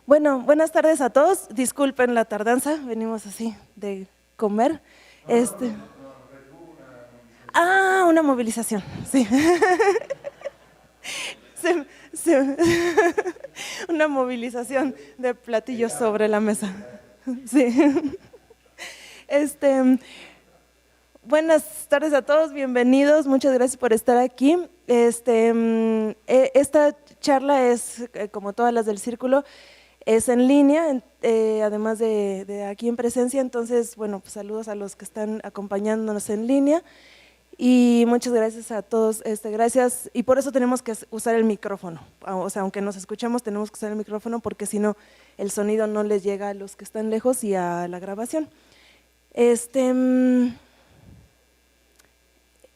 Bueno, buenas tardes a todos. Disculpen la tardanza, venimos así de comer. Una movilización, sí. Se- se- una movilización de platillos sobre la mesa. Sí. Este, Buenas tardes a todos, bienvenidos, muchas gracias por estar aquí. Esta charla es, como todas las del Círculo, es en línea, además de aquí en presencia, entonces, bueno, pues saludos a los que están acompañándonos en línea y muchas gracias a todos, gracias, y por eso tenemos que usar el micrófono, o sea, aunque nos escuchamos tenemos que usar el micrófono porque si no, el sonido no les llega a los que están lejos y a la grabación.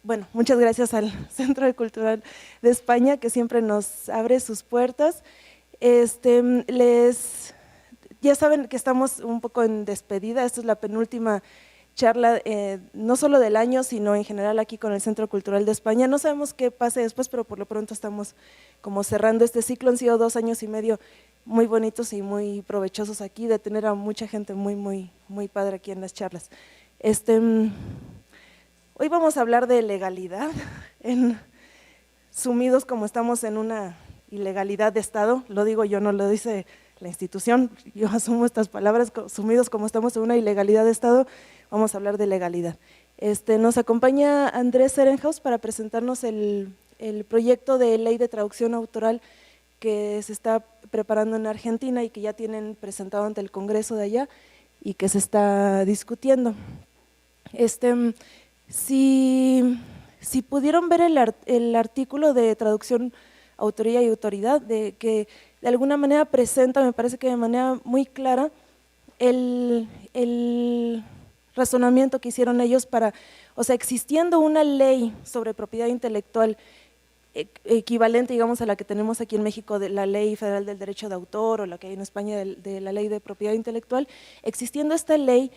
Bueno, muchas gracias al Centro Cultural de España que siempre nos abre sus puertas. Ya saben que estamos un poco en despedida, esta es la penúltima charla, no solo del año, sino en general aquí con el Centro Cultural de España. No sabemos qué pase después, pero por lo pronto estamos como cerrando este ciclo. Han sido 2 años y medio muy bonitos y muy provechosos aquí, de tener a mucha gente muy padre aquí en las charlas. Hoy vamos a hablar de legalidad, sumidos como estamos en una ilegalidad de Estado, lo digo yo, no lo dice la institución, yo asumo estas palabras, sumidos como estamos en una ilegalidad de Estado, vamos a hablar de legalidad. Nos acompaña Andrés Ehrenhaus para presentarnos el proyecto de ley de traducción autoral que se está preparando en Argentina y que ya tienen presentado ante el Congreso de allá y que se está discutiendo. Si pudieron ver el artículo de traducción, autoría y autoridad, que de alguna manera presenta, me parece que de manera muy clara, el razonamiento que hicieron ellos para, o sea, existiendo una ley sobre propiedad intelectual equivalente, digamos, a la que tenemos aquí en México, de la Ley Federal del Derecho de Autor, o la que hay en España de la Ley de Propiedad Intelectual, existiendo esta ley,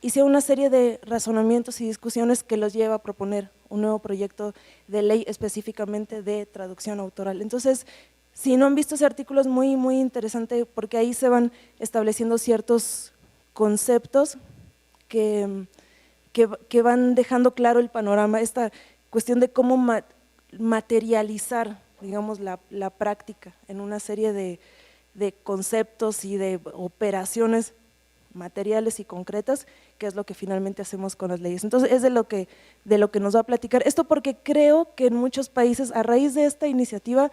hicieron una serie de razonamientos y discusiones que los lleva a proponer un nuevo proyecto de ley específicamente de traducción autoral. Entonces, si no han visto ese artículo es muy interesante porque ahí se van estableciendo ciertos conceptos que van dejando claro el panorama, esta cuestión de cómo materializar, digamos, la práctica en una serie de conceptos y de operaciones materiales y concretas, que es lo que finalmente hacemos con las leyes. Entonces es de lo que nos va a platicar. Esto porque creo que en muchos países, a raíz de esta iniciativa,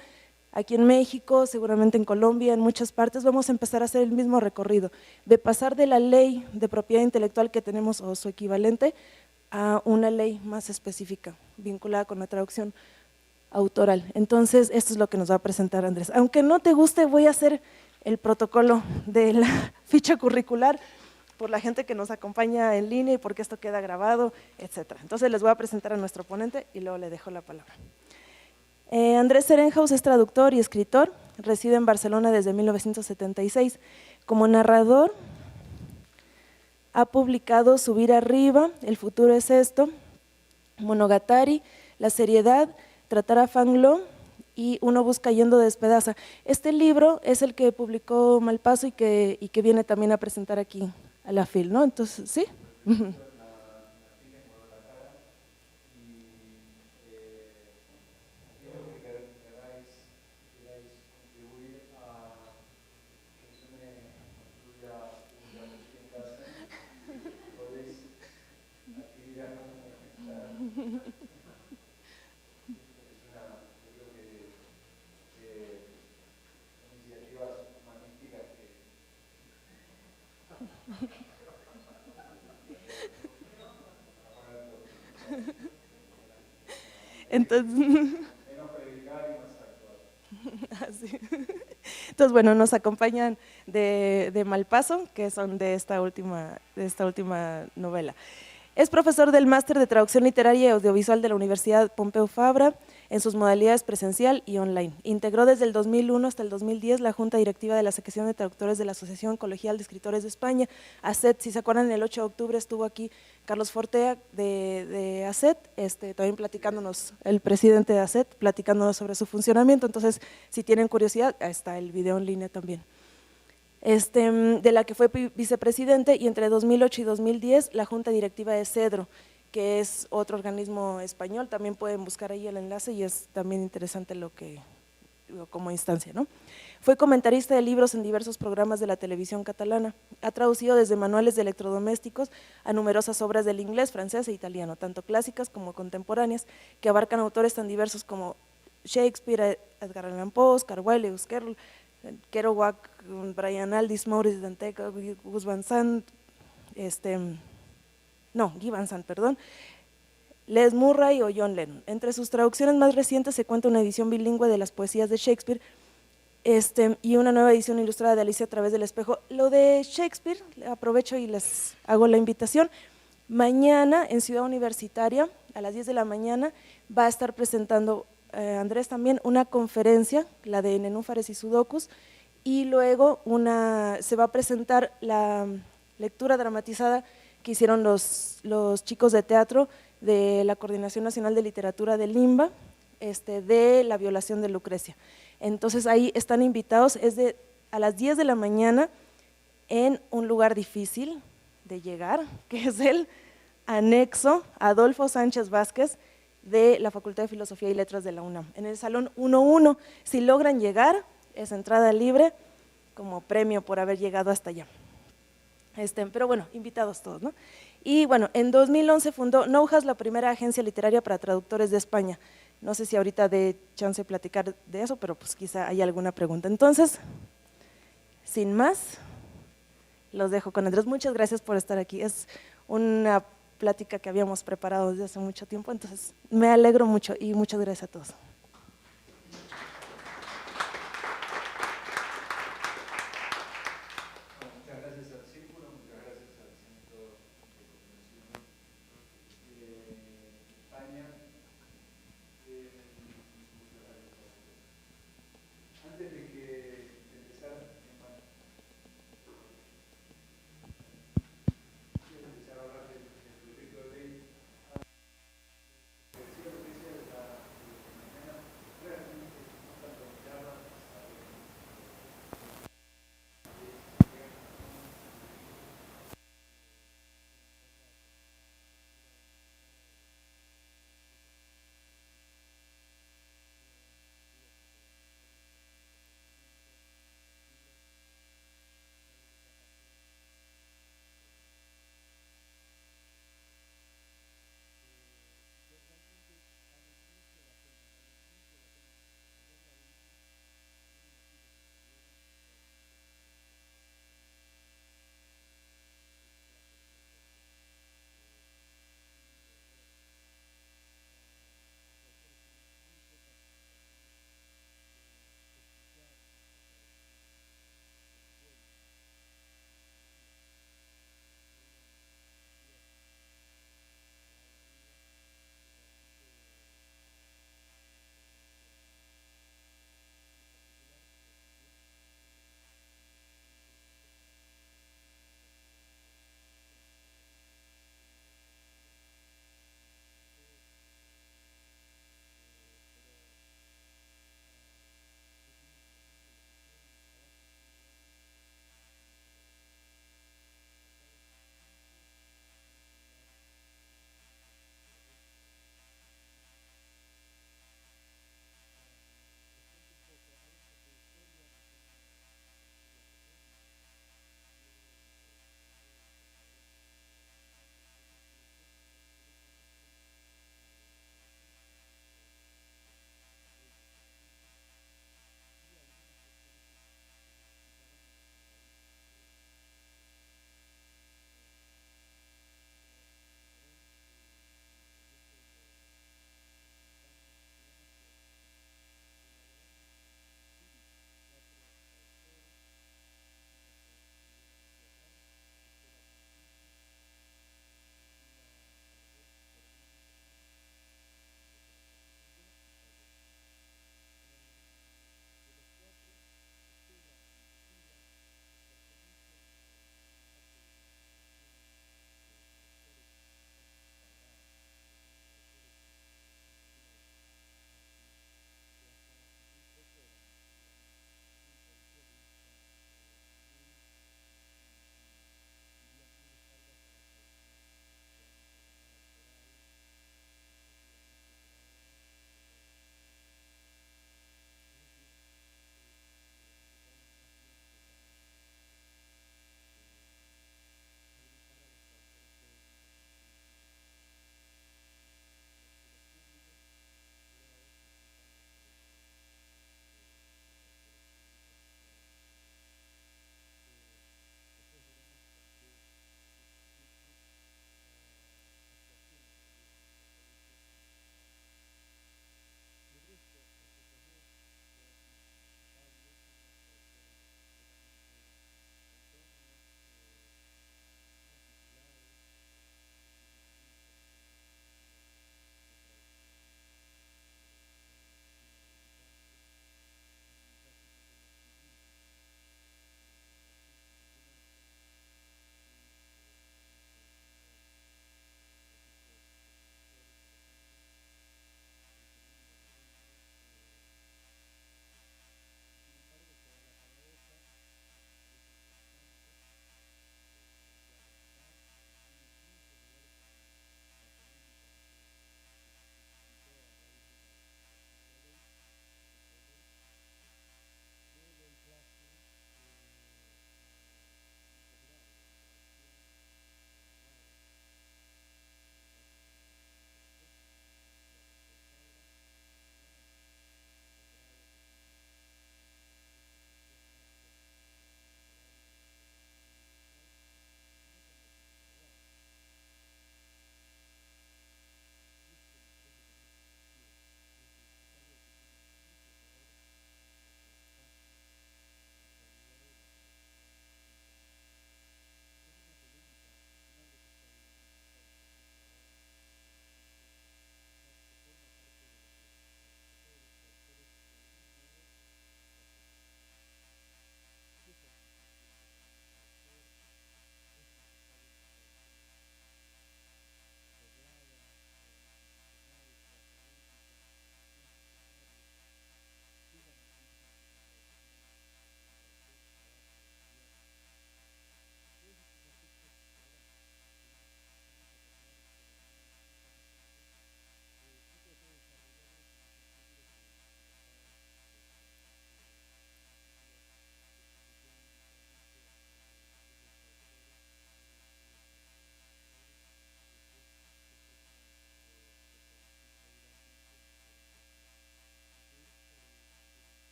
aquí en México, seguramente en Colombia, en muchas partes, vamos a empezar a hacer el mismo recorrido, de pasar de la ley de propiedad intelectual que tenemos o su equivalente, a una ley más específica, vinculada con la traducción autoral. Entonces, esto es lo que nos va a presentar Andrés. Aunque no te guste, voy a hacer el protocolo de la ficha curricular por la gente que nos acompaña en línea y porque esto queda grabado, etcétera. Entonces les voy a presentar a nuestro ponente y luego le dejo la palabra. Andrés Ehrenhaus es traductor y escritor, reside en Barcelona desde 1976. Como narrador ha publicado Subir Arriba, El futuro es esto, Monogatari, La seriedad, Tratar a Fanglo y Uno busca yendo despedaza. Este libro es el que publicó Malpaso y que viene también a presentar aquí a la FIL, ¿no? Entonces, ¿sí? Entonces, así. Entonces, bueno, nos acompañan de Malpaso, que son de esta última novela. Es profesor del Máster de Traducción Literaria y Audiovisual de la Universidad Pompeu Fabra en sus modalidades presencial y online. Integró desde el 2001 hasta el 2010 la Junta Directiva de la Sección de Traductores de la Asociación Colegial de Escritores de España, ACET. Si se acuerdan, el 8 de octubre estuvo aquí Carlos Fortea de ACET, también platicándonos, el presidente de ACET, platicándonos sobre su funcionamiento. Entonces, si tienen curiosidad, ahí está el video en línea también. de la que fue vicepresidente, y entre 2008 y 2010 la Junta Directiva de Cedro, que es otro organismo español. También pueden buscar ahí el enlace y es también interesante como instancia, ¿no? Fue comentarista de libros en diversos programas de la televisión catalana. Ha traducido desde manuales de electrodomésticos a numerosas obras del inglés, francés e italiano, tanto clásicas como contemporáneas, que abarcan autores tan diversos como Shakespeare, Edgar Allan Poe, Oscar Wilde, Lewis Carroll, Kerouac, Brian Aldiss, Maurice Dantec, Gus Van Sant, Guy Van Sant, perdón, Les Murray o John Lennon. Entre sus traducciones más recientes se cuenta una edición bilingüe de las poesías de Shakespeare y una nueva edición ilustrada de Alicia a través del espejo. Lo de Shakespeare, aprovecho y les hago la invitación. Mañana en Ciudad Universitaria, a las 10 de la mañana, va a estar presentando Andrés también una conferencia, la de Nenúfares y Sudokus, y luego se va a presentar la lectura dramatizada que hicieron los chicos de teatro de la Coordinación Nacional de Literatura de Limba, de La violación de Lucrecia. Entonces ahí están invitados, a las 10 de la mañana en un lugar difícil de llegar, que es el anexo Adolfo Sánchez Vázquez de la Facultad de Filosofía y Letras de la UNAM, en el Salón 1-1. Si logran llegar, es entrada libre como premio por haber llegado hasta allá. Pero bueno, invitados todos, ¿no? Y bueno, en 2011 fundó Noujas, la primera agencia literaria para traductores de España. No sé si ahorita dé chance de platicar de eso, pero pues quizá hay alguna pregunta. Entonces, sin más, los dejo con Andrés. Muchas gracias por estar aquí. Es una plática que habíamos preparado desde hace mucho tiempo, entonces me alegro mucho y muchas gracias a todos.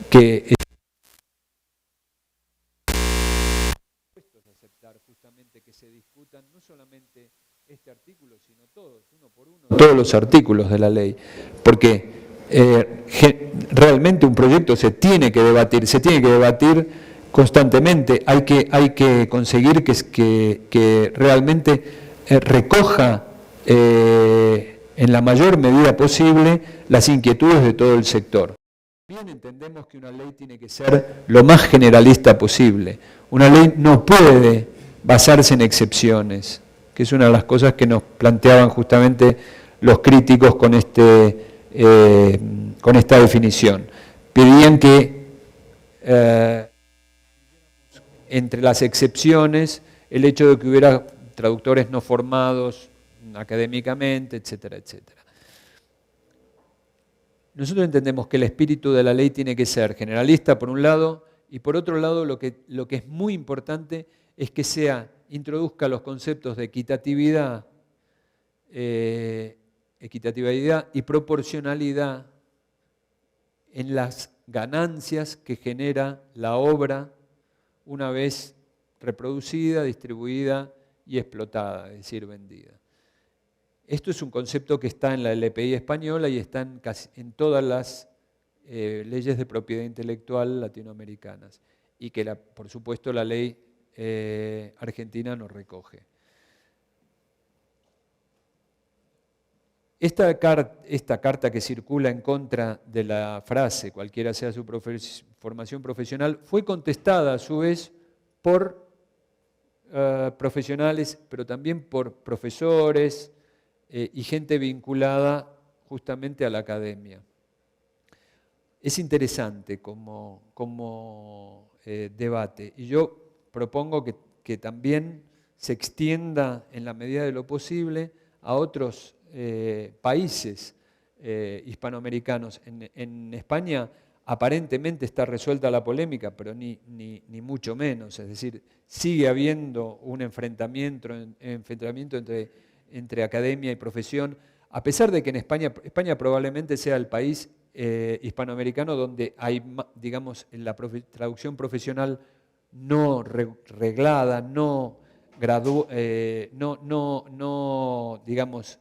que aceptar justamente que se discutan no solamente este artículo, sino todos, uno por uno, todos los artículos de la ley, porque realmente un proyecto se tiene que debatir constantemente, hay que conseguir que realmente recoja en la mayor medida posible las inquietudes de todo el sector. Bien entendemos que una ley tiene que ser lo más generalista posible. Una ley no puede basarse en excepciones, que es una de las cosas que nos planteaban justamente los críticos con esta definición. Pedían que entre las excepciones el hecho de que hubiera traductores no formados académicamente, etcétera, etcétera. Nosotros entendemos que el espíritu de la ley tiene que ser generalista por un lado y por otro lado lo que es muy importante es que introduzca los conceptos de equitatividad y proporcionalidad en las ganancias que genera la obra una vez reproducida, distribuida y explotada, es decir, vendida. Esto es un concepto que está en la LPI española y está en todas las leyes de propiedad intelectual latinoamericanas y que, por supuesto, la ley argentina no recoge. Esta carta que circula en contra de la frase, cualquiera sea su formación profesional, fue contestada a su vez por profesionales, pero también por profesores, y gente vinculada justamente a la academia. Es interesante como debate y yo propongo que también se extienda en la medida de lo posible a otros países hispanoamericanos. En España aparentemente está resuelta la polémica, pero ni mucho menos, es decir, sigue habiendo un enfrentamiento entre academia y profesión, a pesar de que en España probablemente sea el país hispanoamericano donde hay, digamos, la traducción profesional no reglada, digamos,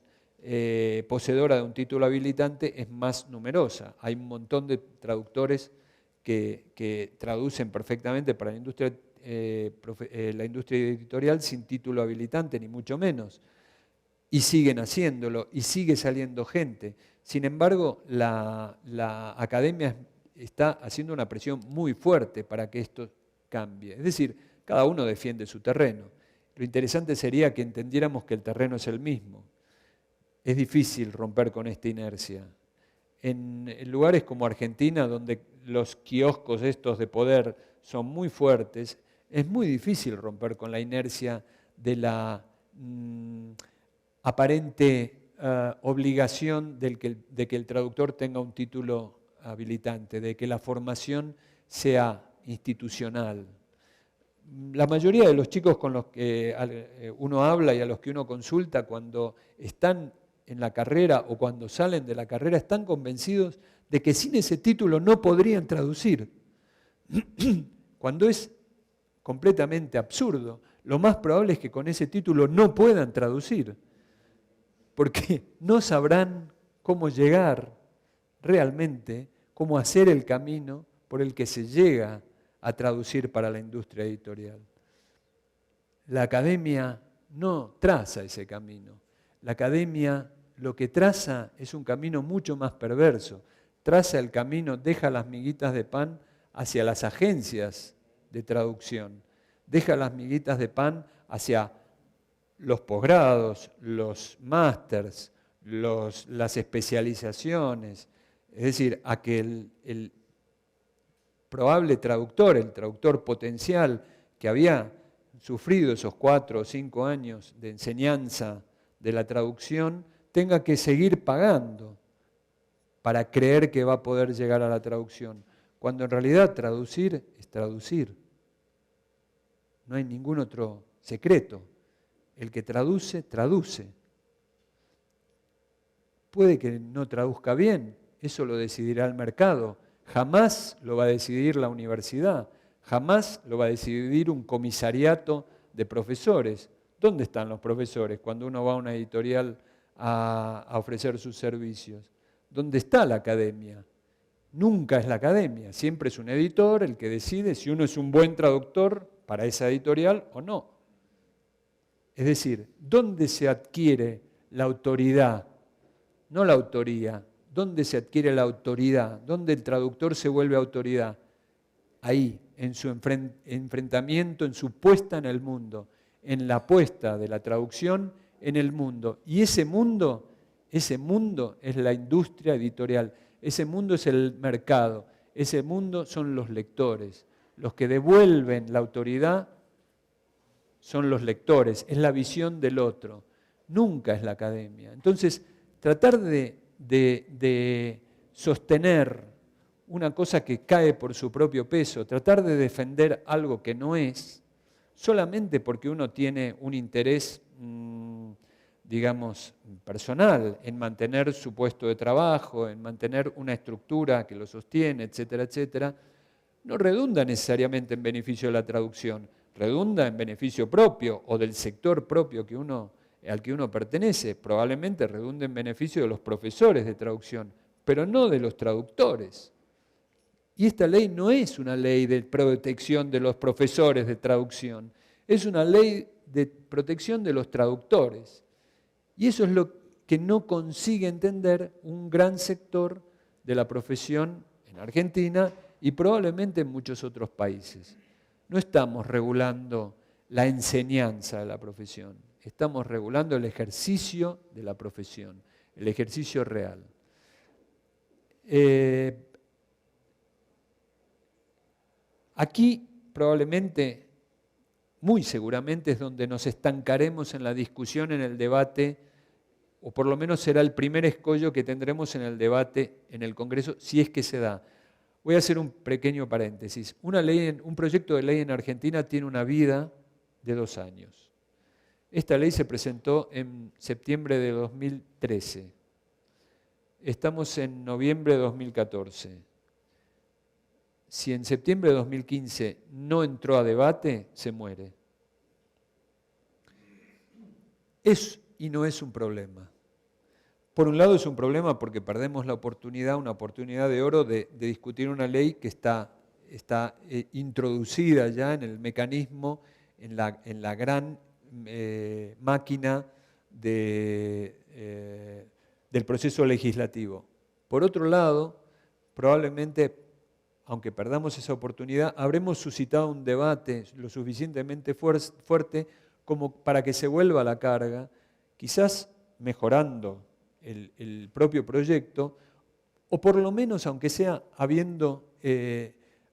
poseedora de un título habilitante, es más numerosa. Hay un montón de traductores que traducen perfectamente para la industria editorial sin título habilitante, ni mucho menos. Y siguen haciéndolo, y sigue saliendo gente. Sin embargo, la academia está haciendo una presión muy fuerte para que esto cambie. Es decir, cada uno defiende su terreno. Lo interesante sería que entendiéramos que el terreno es el mismo. Es difícil romper con esta inercia. En lugares como Argentina, donde los kioscos estos de poder son muy fuertes, es muy difícil romper con la inercia de la aparente obligación de que el traductor tenga un título habilitante, de que la formación sea institucional. La mayoría de los chicos con los que uno habla y a los que uno consulta cuando están en la carrera o cuando salen de la carrera están convencidos de que sin ese título no podrían traducir, cuando es completamente absurdo. Lo más probable es que con ese título no puedan traducir, porque no sabrán cómo llegar realmente, cómo hacer el camino por el que se llega a traducir para la industria editorial. La academia no traza ese camino. La academia lo que traza es un camino mucho más perverso. Traza el camino, deja las miguitas de pan hacia las agencias de traducción. Deja las miguitas de pan hacia los posgrados, los másters, las especializaciones. Es decir, a que el probable traductor, el traductor potencial que había sufrido esos 4 o 5 años de enseñanza de la traducción, tenga que seguir pagando para creer que va a poder llegar a la traducción, cuando en realidad traducir es traducir. No hay ningún otro secreto. El que traduce, traduce. Puede que no traduzca bien, eso lo decidirá el mercado. Jamás lo va a decidir la universidad, jamás lo va a decidir un comisariato de profesores. ¿Dónde están los profesores cuando uno va a una editorial a ofrecer sus servicios? ¿Dónde está la academia? Nunca es la academia, siempre es un editor el que decide si uno es un buen traductor para esa editorial o no. Es decir, ¿dónde se adquiere la autoridad? No la autoría. ¿Dónde se adquiere la autoridad? ¿Dónde el traductor se vuelve autoridad? Ahí, en su enfrentamiento, en su puesta en el mundo, en la puesta de la traducción en el mundo. Y ese mundo es la industria editorial, ese mundo es el mercado, ese mundo son los lectores. Los que devuelven la autoridad son los lectores, es la visión del otro, nunca es la academia. Entonces, tratar de sostener una cosa que cae por su propio peso, tratar de defender algo que no es, solamente porque uno tiene un interés, digamos, personal en mantener su puesto de trabajo, en mantener una estructura que lo sostiene, etcétera, etcétera, no redunda necesariamente en beneficio de la traducción, redunda en beneficio propio o del sector propio al que uno pertenece, probablemente redunde en beneficio de los profesores de traducción, pero no de los traductores. Y esta ley no es una ley de protección de los profesores de traducción, es una ley de protección de los traductores. Y eso es lo que no consigue entender un gran sector de la profesión en Argentina y probablemente en muchos otros países. No estamos regulando la enseñanza de la profesión, estamos regulando el ejercicio de la profesión, el ejercicio real. Aquí probablemente, muy seguramente, es donde nos estancaremos en la discusión, en el debate, o por lo menos será el primer escollo que tendremos en el debate en el Congreso, si es que se da. Voy a hacer un pequeño paréntesis. Un proyecto de ley en Argentina tiene una vida de 2 años. Esta ley se presentó en septiembre de 2013. Estamos en noviembre de 2014. Si en septiembre de 2015 no entró a debate, se muere. Es y no es un problema. Por un lado es un problema porque perdemos la oportunidad, una oportunidad de oro de discutir una ley que está introducida ya en el mecanismo, en la gran máquina del proceso legislativo. Por otro lado, probablemente, aunque perdamos esa oportunidad, habremos suscitado un debate lo suficientemente fuerte como para que se vuelva a la carga, quizás mejorando el propio proyecto, o por lo menos, aunque sea habiendo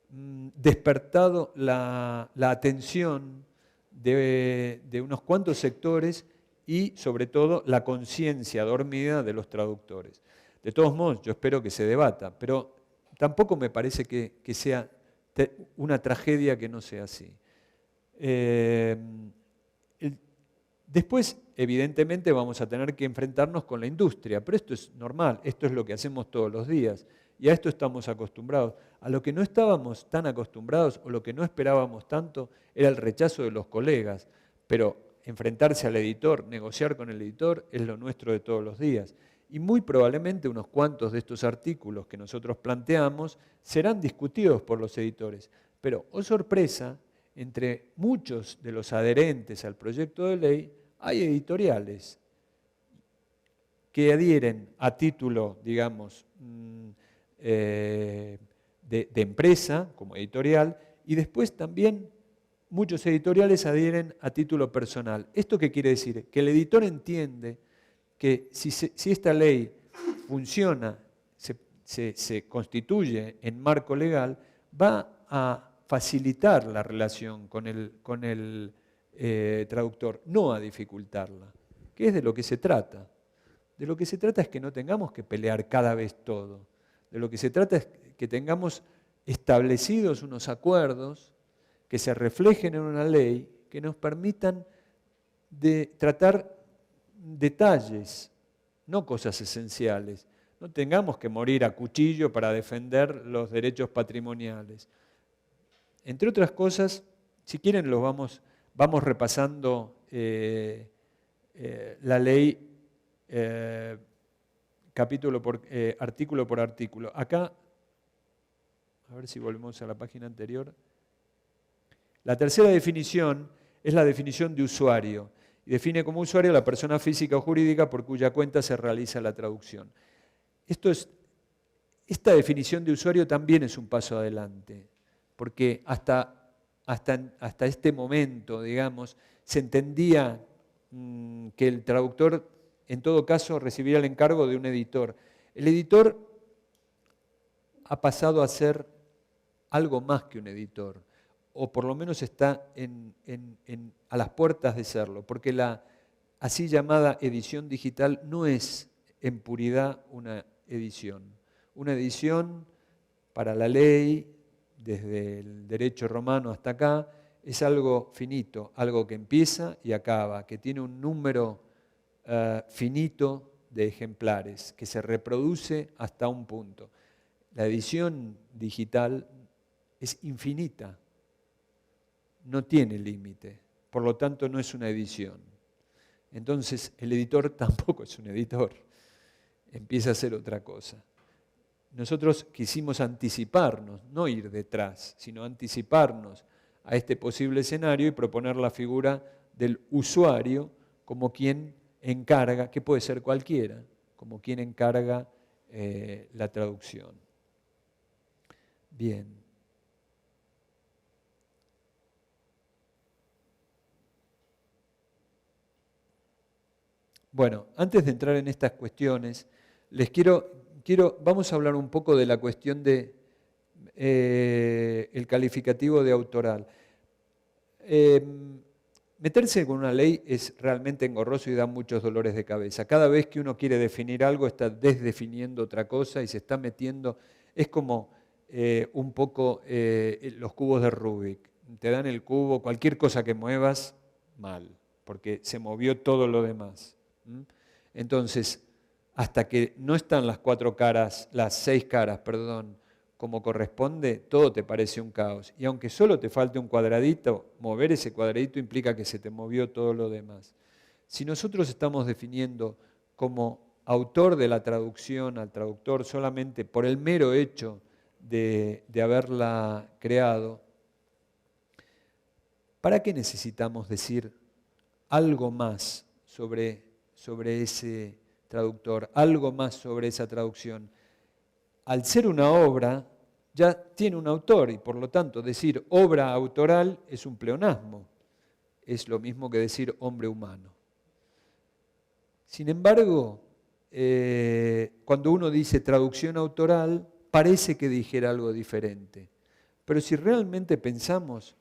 despertado la atención de unos cuantos sectores y, sobre todo, la conciencia dormida de los traductores. De todos modos, yo espero que se debata, pero tampoco me parece que sea una tragedia que no sea así. Después, evidentemente, vamos a tener que enfrentarnos con la industria, pero esto es normal, esto es lo que hacemos todos los días y a esto estamos acostumbrados. A lo que no estábamos tan acostumbrados o lo que no esperábamos tanto era el rechazo de los colegas, pero enfrentarse al editor, negociar con el editor, es lo nuestro de todos los días. Y muy probablemente unos cuantos de estos artículos que nosotros planteamos serán discutidos por los editores. Pero, oh sorpresa, entre muchos de los adherentes al proyecto de ley hay editoriales que adhieren a título, digamos, de empresa, como editorial, y después también muchos editoriales adhieren a título personal. ¿Esto qué quiere decir? Que el editor entiende que si esta ley funciona, se constituye en marco legal, va a facilitar la relación con el traductor, no a dificultarla, que es de lo que se trata. De lo que se trata es que no tengamos que pelear cada vez todo. De lo que se trata es que tengamos establecidos unos acuerdos que se reflejen en una ley que nos permitan tratar detalles, no cosas esenciales, no tengamos que morir a cuchillo para defender los derechos patrimoniales. Entre otras cosas, si quieren vamos repasando la ley artículo por artículo. Acá, a ver si volvemos a la página anterior. La tercera definición es la definición de usuario. Y define como usuario a la persona física o jurídica por cuya cuenta se realiza la traducción. Esta definición de usuario también es un paso adelante, porque hasta este momento, digamos, se entendía que el traductor, en todo caso, recibiría el encargo de un editor. El editor ha pasado a ser algo más que un editor, o por lo menos está a las puertas de serlo, porque la así llamada edición digital no es en puridad una edición. Una edición para la ley, desde el derecho romano hasta acá, es algo finito, algo que empieza y acaba, que tiene un número finito de ejemplares, que se reproduce hasta un punto. La edición digital es infinita, no tiene límite, por lo tanto no es una edición. Entonces el editor tampoco es un editor, empieza a ser otra cosa. Nosotros quisimos anticiparnos, no ir detrás, sino anticiparnos a este posible escenario y proponer la figura del usuario como quien encarga, que puede ser cualquiera, como quien encarga la traducción. Bien. Bueno, antes de entrar en estas cuestiones, vamos a hablar un poco de la cuestión de el calificativo de autoral. Meterse con una ley es realmente engorroso y da muchos dolores de cabeza. Cada vez que uno quiere definir algo está desdefiniendo otra cosa y se está metiendo, es como un poco los cubos de Rubik. Te dan el cubo, cualquier cosa que muevas, mal, porque se movió todo lo demás. Entonces, hasta que no están las 6 caras, como corresponde, todo te parece un caos. Y aunque solo te falte un cuadradito, mover ese cuadradito implica que se te movió todo lo demás. Si nosotros estamos definiendo como autor de la traducción al traductor solamente por el mero hecho de haberla creado, ¿para qué necesitamos decir algo más sobre ese traductor, algo más sobre esa traducción? Al ser una obra, ya tiene un autor y por lo tanto decir obra autoral es un pleonasmo. Es lo mismo que decir hombre humano. Sin embargo, cuando uno dice traducción autoral, parece que dijera algo diferente. Pero si realmente pensamos,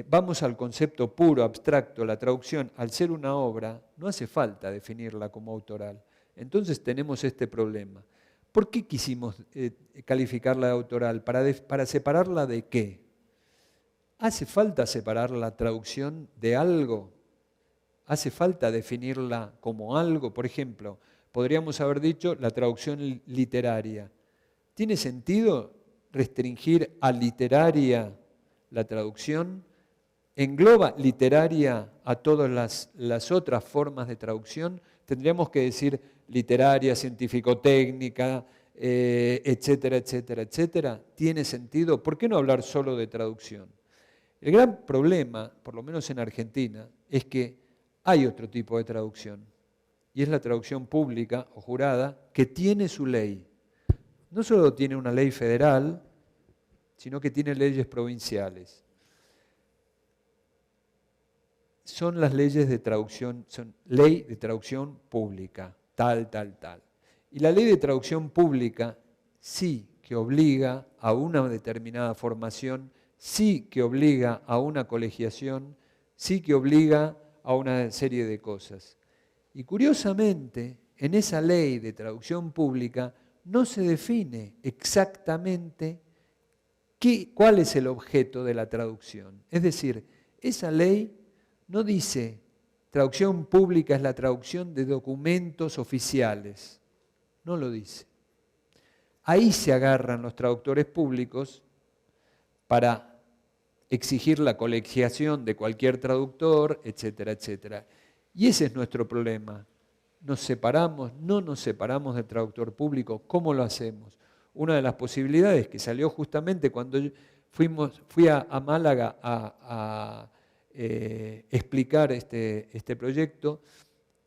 vamos al concepto puro, abstracto, la traducción, al ser una obra, no hace falta definirla como autoral. Entonces tenemos este problema. ¿Por qué quisimos calificarla de autoral? ¿Para separarla de qué? ¿Hace falta separar la traducción de algo? ¿Hace falta definirla como algo? Por ejemplo, podríamos haber dicho la traducción literaria. ¿Tiene sentido restringir a literaria la traducción? ¿Engloba literaria a todas las otras formas de traducción? Tendríamos que decir literaria, científico-técnica, etcétera, etcétera, etcétera. ¿Tiene sentido? ¿Por qué no hablar solo de traducción? El gran problema, por lo menos en Argentina, es que hay otro tipo de traducción, y es la traducción pública o jurada, que tiene su ley. No solo tiene una ley federal, sino que tiene leyes provinciales. Son las leyes de traducción, son ley de traducción pública, tal. Y la ley de traducción pública sí que obliga a una determinada formación, sí que obliga a una colegiación, sí que obliga a una serie de cosas. Y curiosamente, en esa ley de traducción pública no se define exactamente cuál es el objeto de la traducción. Es decir, esa ley no dice traducción pública es la traducción de documentos oficiales. no lo dice. Ahí se agarran los traductores públicos para exigir la colegiación de cualquier traductor, etcétera, etcétera. Y ese es nuestro problema. ¿Nos separamos? ¿No nos separamos del traductor público? ¿Cómo lo hacemos? Una de las posibilidades que salió justamente cuando fui a Málaga a explicar este proyecto,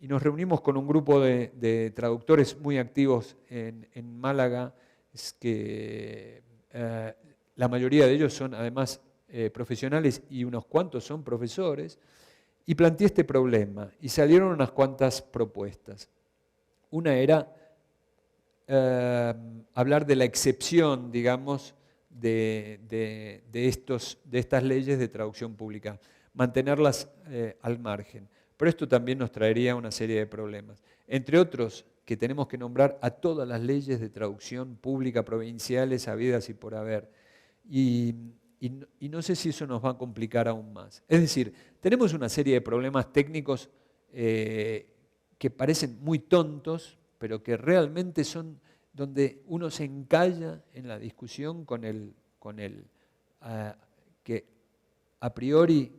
y nos reunimos con un grupo de traductores muy activos en Málaga, que la mayoría de ellos son además profesionales y unos cuantos son profesores, y planteé este problema y salieron unas cuantas propuestas. Una era hablar de la excepción, digamos, de estas leyes de traducción pública, mantenerlas al margen. Pero esto también nos traería una serie de problemas. Entre otros, que tenemos que nombrar a todas las leyes de traducción pública provinciales habidas y por haber. Y no sé si eso nos va a complicar aún más. Es decir, tenemos una serie de problemas técnicos que parecen muy tontos, pero que realmente son donde uno se encalla en la discusión con el que a priori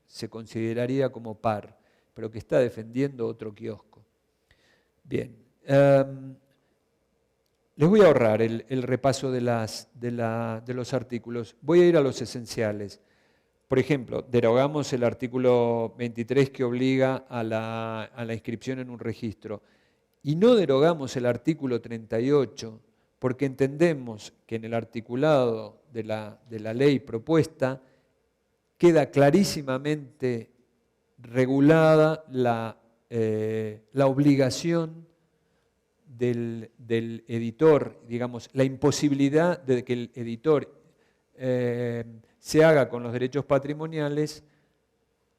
se consideraría como par, pero que está defendiendo otro kiosco. Bien, les voy a ahorrar el repaso de los artículos. Voy a ir a los esenciales. Por ejemplo, derogamos el artículo 23 que obliga a la inscripción en un registro. Y no derogamos el artículo 38 porque entendemos que en el articulado de la ley propuesta queda clarísimamente regulada la obligación del editor, digamos, la imposibilidad de que el editor se haga con los derechos patrimoniales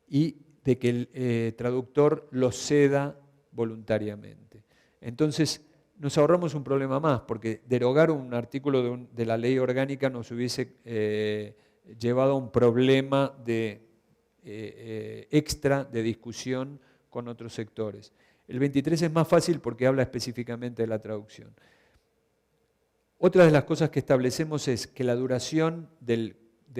y de que el traductor los ceda voluntariamente. Entonces, nos ahorramos un problema más, porque derogar un artículo de la ley orgánica nos hubiese llevado a un problema extra de discusión con otros sectores. El 23 es más fácil porque habla específicamente de la traducción. Otra de las cosas que establecemos es que la duración de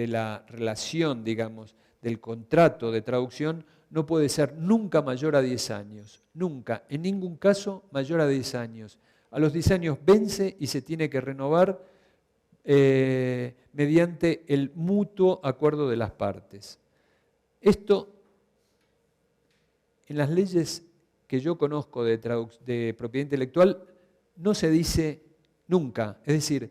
la relación, digamos, del contrato de traducción no puede ser nunca mayor a 10 años. Nunca, en ningún caso, mayor a 10 años. A los 10 años vence y se tiene que renovar mediante el mutuo acuerdo de las partes. Esto, en las leyes que yo conozco de propiedad intelectual, no se dice nunca. Es decir,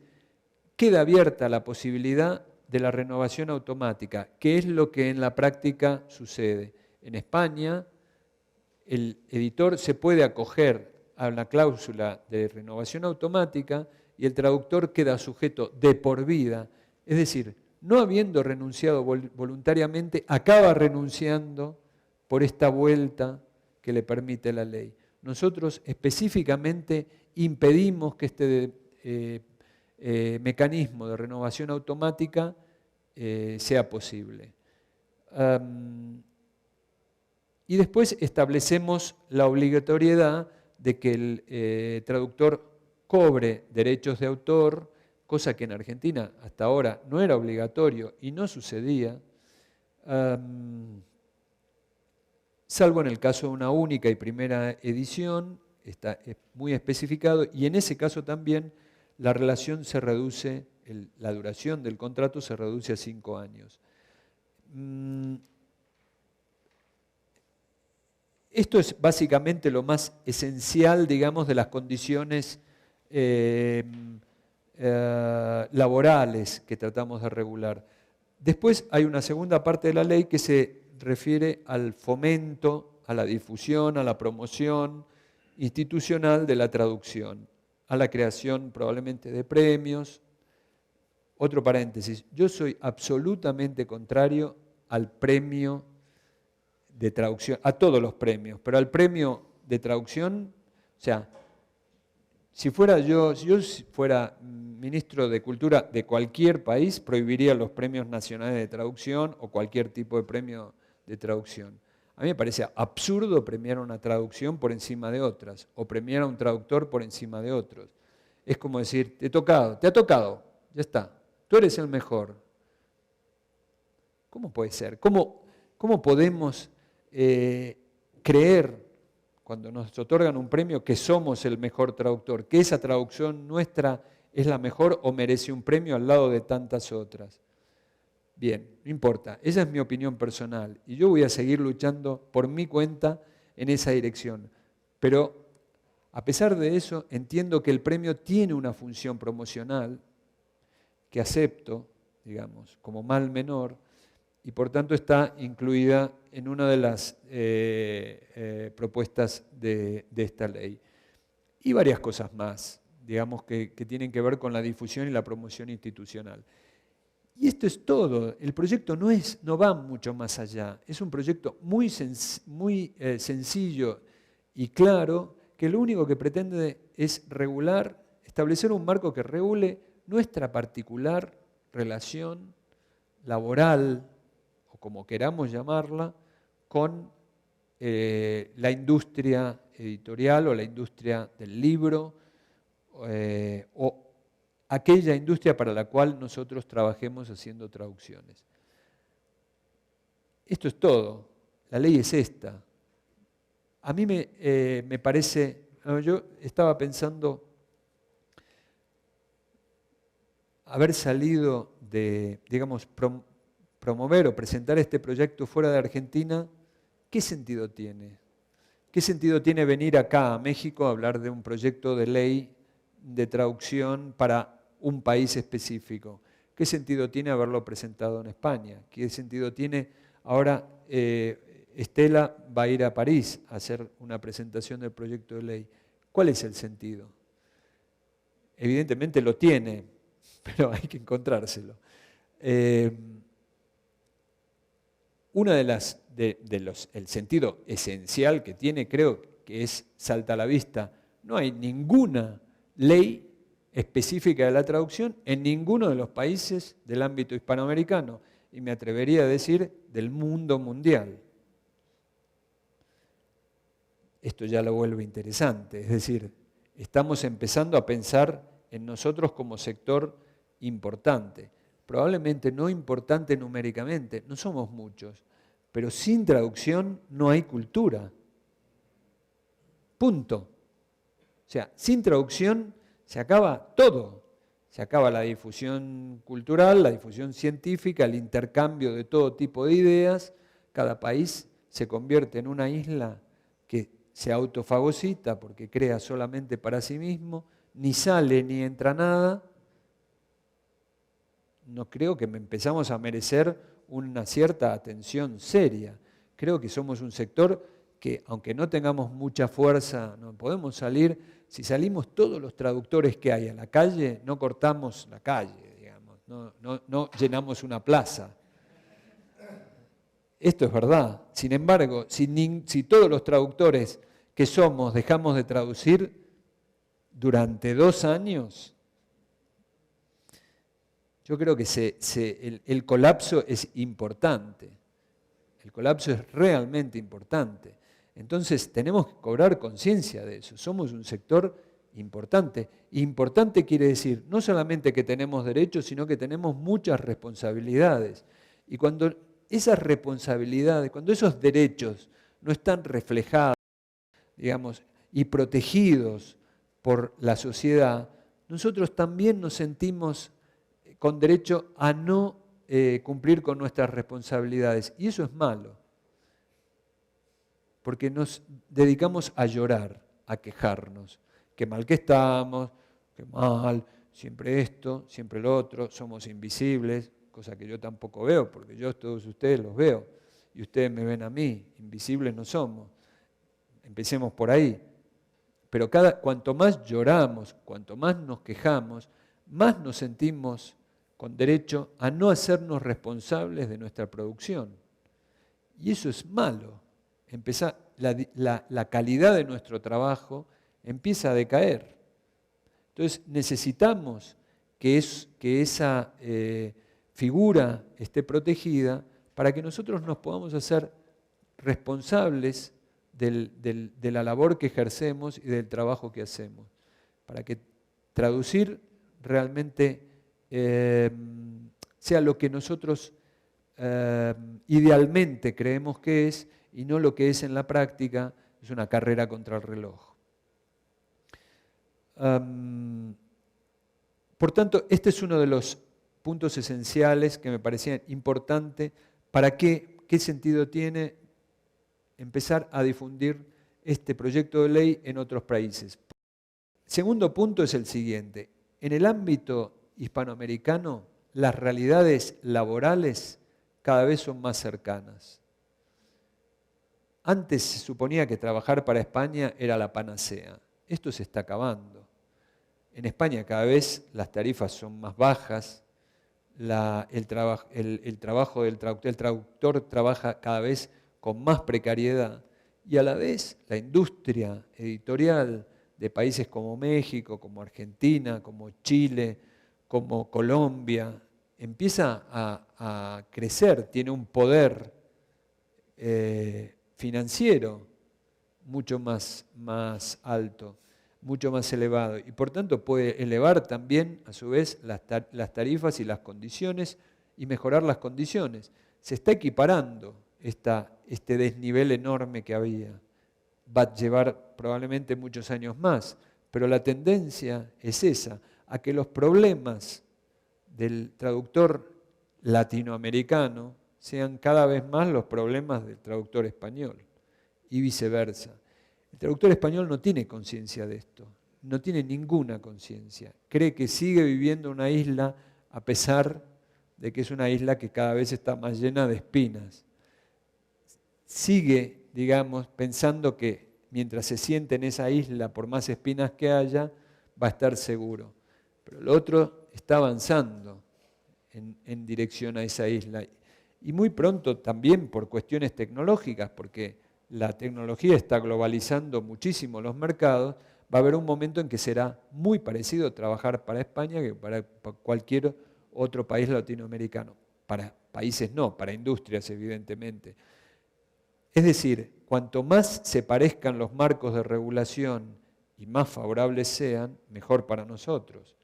queda abierta la posibilidad de la renovación automática, que es lo que en la práctica sucede. En España, el editor se puede acoger a una cláusula de renovación automática y el traductor queda sujeto de por vida. Es decir, no habiendo renunciado voluntariamente, acaba renunciando por esta vuelta que le permite la ley. Nosotros específicamente impedimos que este mecanismo de renovación automática sea posible. Y después establecemos la obligatoriedad de que el traductor cobre derechos de autor, cosa que en Argentina hasta ahora no era obligatorio y no sucedía, salvo en el caso de una única y primera edición, está muy especificado, y en ese caso también la relación se reduce, la duración del contrato se reduce a 5 años. Esto es básicamente lo más esencial, digamos, de las condiciones laborales que tratamos de regular. Después hay una segunda parte de la ley que se refiere al fomento, a la difusión, a la promoción institucional de la traducción, a la creación probablemente de premios. Otro paréntesis, yo soy absolutamente contrario al premio de traducción, a todos los premios, pero al premio de traducción, o sea, si yo fuera ministro de Cultura de cualquier país, prohibiría los premios nacionales de traducción o cualquier tipo de premio de traducción. A mí me parece absurdo premiar una traducción por encima de otras, o premiar a un traductor por encima de otros. Es como decir, te ha tocado, ya está, tú eres el mejor. ¿Cómo puede ser? ¿Cómo podemos creer, cuando nos otorgan un premio, que somos el mejor traductor, que esa traducción nuestra es la mejor o merece un premio al lado de tantas otras? Bien, no importa, esa es mi opinión personal y yo voy a seguir luchando por mi cuenta en esa dirección. Pero a pesar de eso, entiendo que el premio tiene una función promocional que acepto, digamos, como mal menor, y por tanto está incluida en una de las propuestas de esta ley. Y varias cosas más, digamos, que tienen que ver con la difusión y la promoción institucional. Y esto es todo. El proyecto no va mucho más allá. Es un proyecto muy sencillo y claro, que lo único que pretende es establecer un marco que regule nuestra particular relación laboral, o como queramos llamarla, con la industria editorial o la industria del libro, o aquella industria para la cual nosotros trabajemos haciendo traducciones. Esto es todo. La ley es esta. A mí me parece, yo estaba pensando haber salido de, digamos, promover o presentar este proyecto fuera de Argentina. ¿Qué sentido tiene? ¿Qué sentido tiene venir acá a México a hablar de un proyecto de ley de traducción para un país específico? ¿Qué sentido tiene haberlo presentado en España? ¿Qué sentido tiene ahora Estela va a ir a París a hacer una presentación del proyecto de ley? ¿Cuál es el sentido? Evidentemente lo tiene, pero hay que encontrárselo. El sentido esencial que tiene, creo que salta a la vista. No hay ninguna ley específica de la traducción en ninguno de los países del ámbito hispanoamericano, y me atrevería a decir del mundo mundial. Esto ya lo vuelve interesante, es decir, estamos empezando a pensar en nosotros como sector importante, probablemente no importante numéricamente, no somos muchos, pero sin traducción no hay cultura. Punto. O sea, sin traducción se acaba todo. Se acaba la difusión cultural, la difusión científica, el intercambio de todo tipo de ideas. Cada país se convierte en una isla que se autofagocita porque crea solamente para sí mismo, ni sale ni entra nada. No creo que empezamos a merecer una cierta atención seria. Creo que somos un sector que, aunque no tengamos mucha fuerza, no podemos salir. Si salimos todos los traductores que hay a la calle, no cortamos la calle, digamos, no llenamos una plaza. Esto es verdad. Sin embargo, si todos los traductores que somos dejamos de traducir durante 2 años, yo creo que el colapso es importante. El colapso es realmente importante. Entonces tenemos que cobrar conciencia de eso. Somos un sector importante. Importante quiere decir no solamente que tenemos derechos, sino que tenemos muchas responsabilidades. Y cuando esas responsabilidades, cuando esos derechos no están reflejados, digamos, y protegidos por la sociedad, nosotros también nos sentimos con derecho a no cumplir con nuestras responsabilidades. Y eso es malo, porque nos dedicamos a llorar, a quejarnos. Qué mal que estamos, qué mal, siempre esto, siempre lo otro, somos invisibles, cosa que yo tampoco veo, porque yo todos ustedes los veo, y ustedes me ven a mí, invisibles no somos. Empecemos por ahí. Pero cuanto más lloramos, cuanto más nos quejamos, más nos sentimos con derecho a no hacernos responsables de nuestra producción. Y eso es malo. La calidad de nuestro trabajo empieza a decaer. Entonces necesitamos que esa figura esté protegida para que nosotros nos podamos hacer responsables de la labor que ejercemos y del trabajo que hacemos, para que traducir realmente sea lo que nosotros idealmente creemos que es y no lo que es en la práctica, es una carrera contra el reloj. Por tanto, este es uno de los puntos esenciales que me parecían importantes para qué sentido tiene empezar a difundir este proyecto de ley en otros países. Segundo punto es el siguiente. En el ámbito hispanoamericano, las realidades laborales cada vez son más cercanas. Antes se suponía que trabajar para España era la panacea. Esto se está acabando. En España cada vez las tarifas son más bajas, el traductor trabaja cada vez con más precariedad y a la vez la industria editorial de países como México, como Argentina, como Chile, como Colombia, empieza a crecer, tiene un poder financiero mucho más alto, mucho más elevado y por tanto puede elevar también a su vez las tarifas y las condiciones y mejorar las condiciones. Se está equiparando este desnivel enorme que había. Va a llevar probablemente muchos años más, pero la tendencia es esa, a que los problemas del traductor latinoamericano sean cada vez más los problemas del traductor español y viceversa. El traductor español no tiene conciencia de esto, no tiene ninguna conciencia. Cree que sigue viviendo en una isla a pesar de que es una isla que cada vez está más llena de espinas. Sigue, digamos, pensando que mientras se siente en esa isla, por más espinas que haya, va a estar seguro. Pero el otro está avanzando en dirección a esa isla. Y muy pronto también por cuestiones tecnológicas, porque la tecnología está globalizando muchísimo los mercados, va a haber un momento en que será muy parecido trabajar para España que para cualquier otro país latinoamericano. Para países no, para industrias evidentemente. Es decir, cuanto más se parezcan los marcos de regulación y más favorables sean, mejor para nosotros.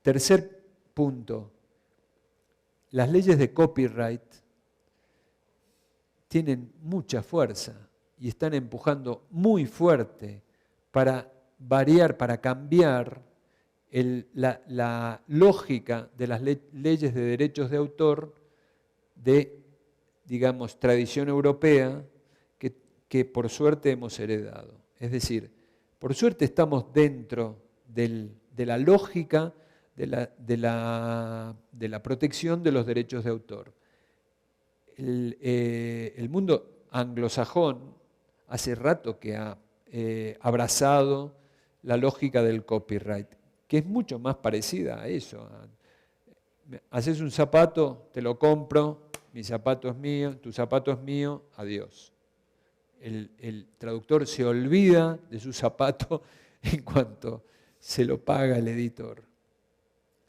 Tercer punto, las leyes de copyright tienen mucha fuerza y están empujando muy fuerte para variar, para cambiar la lógica de las leyes de derechos de autor de, digamos, tradición europea que por suerte hemos heredado. Es decir, por suerte estamos dentro de la lógica de la protección de los derechos de autor. El mundo anglosajón hace rato que ha abrazado la lógica del copyright, que es mucho más parecida a eso. Haces un zapato, te lo compro, mi zapato es mío, tu zapato es mío, adiós. El traductor se olvida de su zapato en cuanto se lo paga el editor.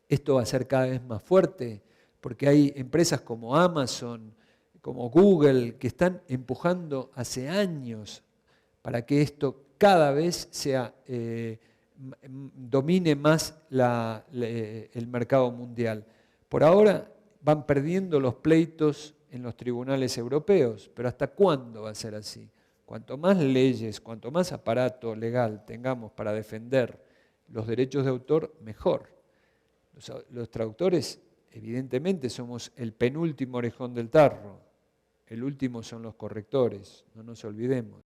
Esto va a ser cada vez más fuerte porque hay empresas como Amazon, como Google, que están empujando hace años para que esto cada vez domine más el mercado mundial. Por ahora van perdiendo los pleitos en los tribunales europeos, pero ¿hasta cuándo va a ser así? Cuanto más leyes, cuanto más aparato legal tengamos para defender los derechos de autor, mejor. Los traductores, evidentemente, somos el penúltimo orejón del tarro. El último son los correctores, no nos olvidemos.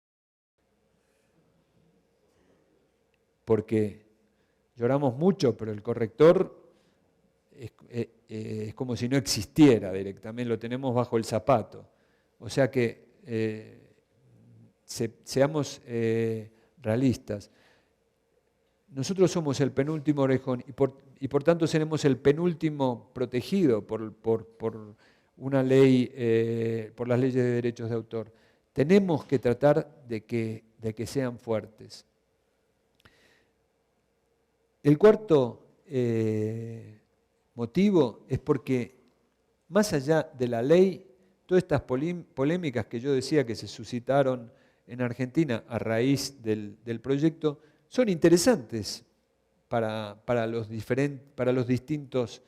Porque lloramos mucho, pero el corrector es como si no existiera directamente, lo tenemos bajo el zapato. O sea que seamos realistas. Nosotros somos el penúltimo orejón y por tanto seremos el penúltimo protegido por una ley, por las leyes de derechos de autor. Tenemos que tratar de que sean fuertes. El cuarto motivo es porque más allá de la ley, todas estas polémicas que yo decía que se suscitaron en Argentina a raíz del proyecto son interesantes para los distintos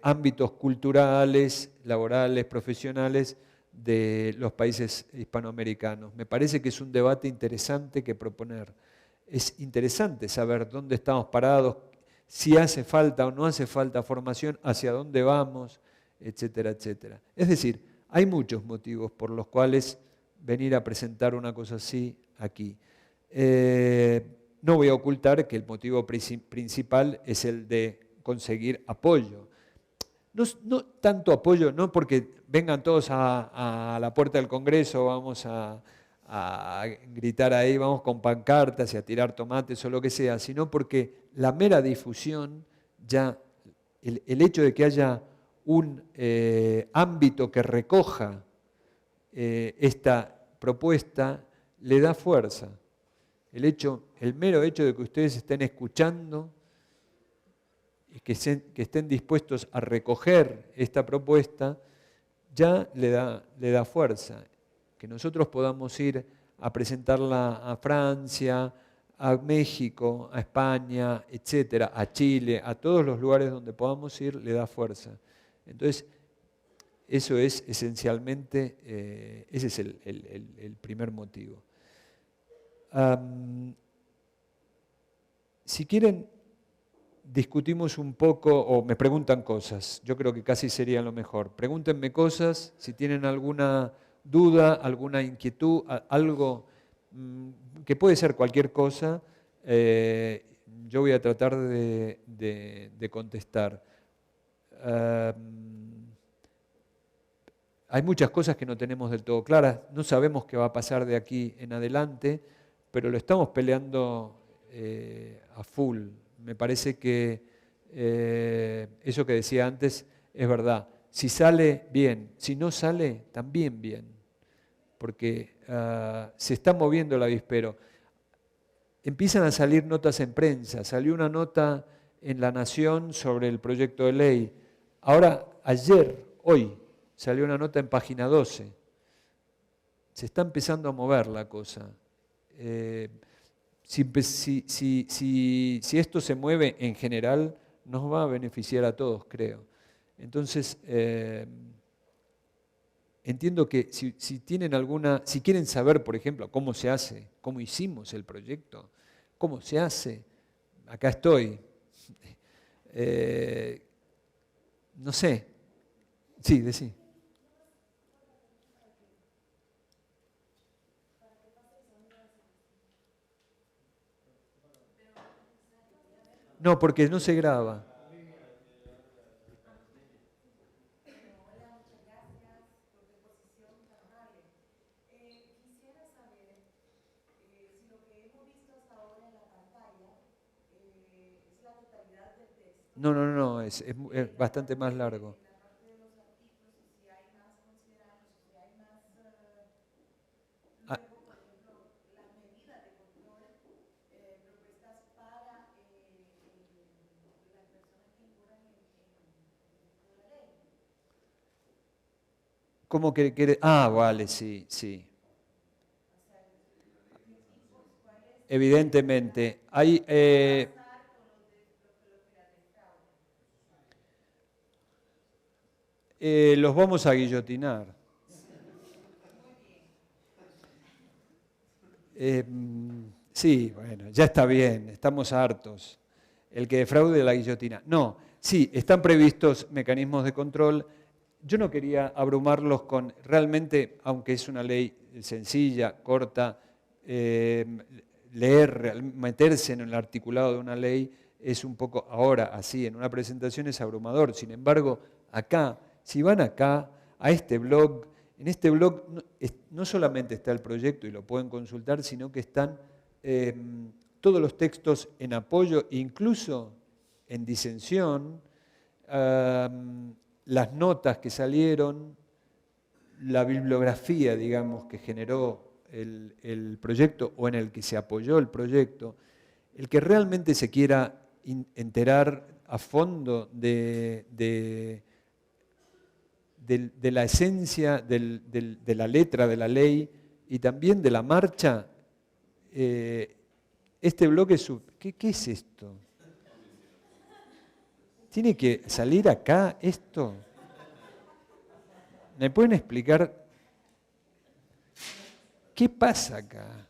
ámbitos culturales, laborales, profesionales de los países hispanoamericanos. Me parece que es un debate interesante que proponer. Es interesante saber dónde estamos parados, si hace falta o no hace falta formación, hacia dónde vamos, etcétera, etcétera. Es decir, hay muchos motivos por los cuales venir a presentar una cosa así aquí. No voy a ocultar que el motivo principal es el de conseguir apoyo. No tanto apoyo, no porque vengan todos a la puerta del Congreso, vamos a gritar ahí, vamos con pancartas y a tirar tomates o lo que sea, sino porque la mera difusión, ya el hecho de que haya un ámbito que recoja esta propuesta, le da fuerza. El mero hecho de que ustedes estén escuchando y que estén dispuestos a recoger esta propuesta, ya le da fuerza. Que nosotros podamos ir a presentarla a Francia, a México, a España, etcétera, a Chile, a todos los lugares donde podamos ir, le da fuerza. Entonces, eso es esencialmente, ese es el primer motivo. Si quieren, discutimos un poco o me preguntan cosas. Yo creo que casi sería lo mejor. Pregúntenme cosas, si tienen alguna duda, alguna inquietud, algo que puede ser cualquier cosa, yo voy a tratar de contestar. Hay muchas cosas que no tenemos del todo claras, no sabemos qué va a pasar de aquí en adelante, pero lo estamos peleando a full. Me parece que eso que decía antes es verdad. Si sale, bien. Si no sale, también bien. Porque se está moviendo el avispero. Empiezan a salir notas en prensa. Salió una nota en La Nación sobre el proyecto de ley. Ahora, hoy, salió una nota en Página 12. Se está empezando a mover la cosa. Si esto se mueve en general, nos va a beneficiar a todos, creo. Entonces, entiendo que si quieren saber, por ejemplo, cómo se hace, cómo hicimos el proyecto, cómo se hace, acá estoy. No sé. Sí, decí. No, porque no se graba. No, es bastante más largo. Ah, ¿cómo que quiere? Ah, vale, sí, sí. Evidentemente. Hay, los vamos a guillotinar. Sí, bueno, ya está bien, estamos hartos. El que defraude la guillotina. No, sí, están previstos mecanismos de control. Yo no quería abrumarlos con, realmente, aunque es una ley sencilla, corta, meterse en el articulado de una ley es un poco, ahora así, en una presentación es abrumador. Sin embargo, acá, si van acá, a este blog, en este blog no solamente está el proyecto y lo pueden consultar, sino que están todos los textos en apoyo, incluso en disensión, las notas que salieron, la bibliografía, digamos, que generó el proyecto o en el que se apoyó el proyecto. El que realmente se quiera enterar a fondo de de la esencia de la letra de la ley y también de la marcha, este bloque, ¿qué es esto? ¿Tiene que salir acá esto? ¿Me pueden explicar qué pasa acá?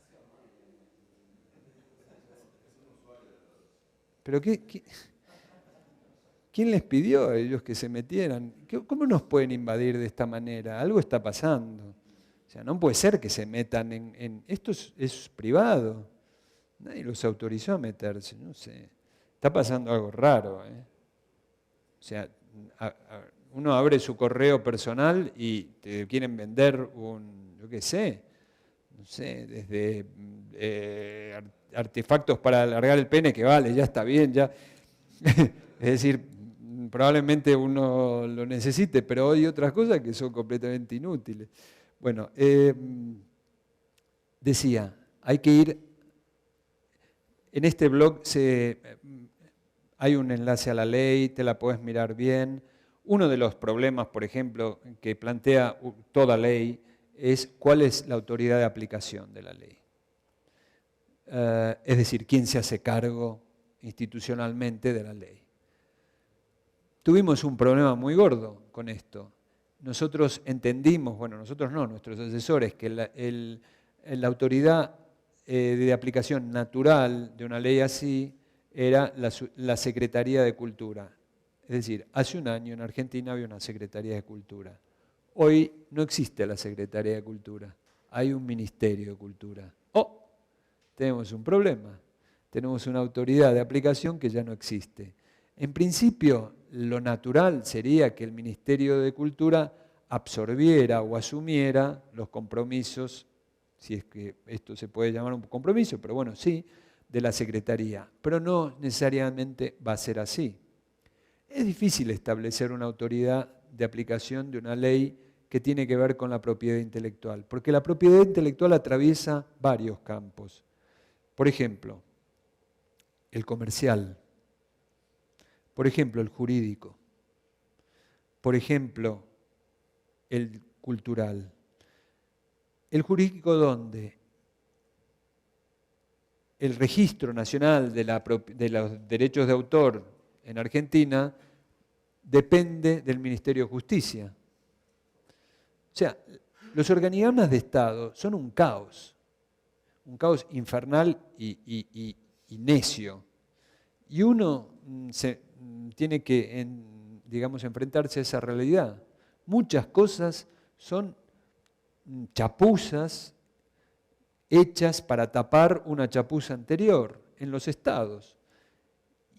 ¿Pero quién les pidió a ellos que se metieran? ¿Cómo nos pueden invadir de esta manera? Algo está pasando. O sea, no puede ser que se metan esto es privado. Nadie los autorizó a meterse, no sé. Está pasando algo raro, ¿eh? O sea, uno abre su correo personal y te quieren vender yo qué sé, no sé, desde artefactos para alargar el pene, que vale, ya está bien, ya. Es decir, probablemente uno lo necesite, pero hay otras cosas que son completamente inútiles. Bueno, decía, hay que ir, en este blog hay un enlace a la ley, te la puedes mirar bien. Uno de los problemas, por ejemplo, que plantea toda ley es cuál es la autoridad de aplicación de la ley. Es decir, quién se hace cargo institucionalmente de la ley. Tuvimos un problema muy gordo con esto. Nosotros entendimos, bueno, nosotros no, nuestros asesores, que la autoridad de aplicación natural de una ley así era la Secretaría de Cultura. Es decir, hace un año en Argentina había una Secretaría de Cultura. Hoy no existe la Secretaría de Cultura, hay un Ministerio de Cultura. ¡Oh! Tenemos un problema. Tenemos una autoridad de aplicación que ya no existe. En principio, lo natural sería que el Ministerio de Cultura absorbiera o asumiera los compromisos, si es que esto se puede llamar un compromiso, pero bueno, sí, de la Secretaría. Pero no necesariamente va a ser así. Es difícil establecer una autoridad de aplicación de una ley que tiene que ver con la propiedad intelectual, porque la propiedad intelectual atraviesa varios campos. Por ejemplo, el comercial, por ejemplo, el jurídico, por ejemplo, el cultural. ¿El jurídico dónde? El Registro Nacional de los Derechos de Autor en Argentina depende del Ministerio de Justicia. O sea, los organigramas de Estado son un caos infernal y necio. Y uno tiene que, digamos, enfrentarse a esa realidad. Muchas cosas son chapuzas hechas para tapar una chapuza anterior en los estados.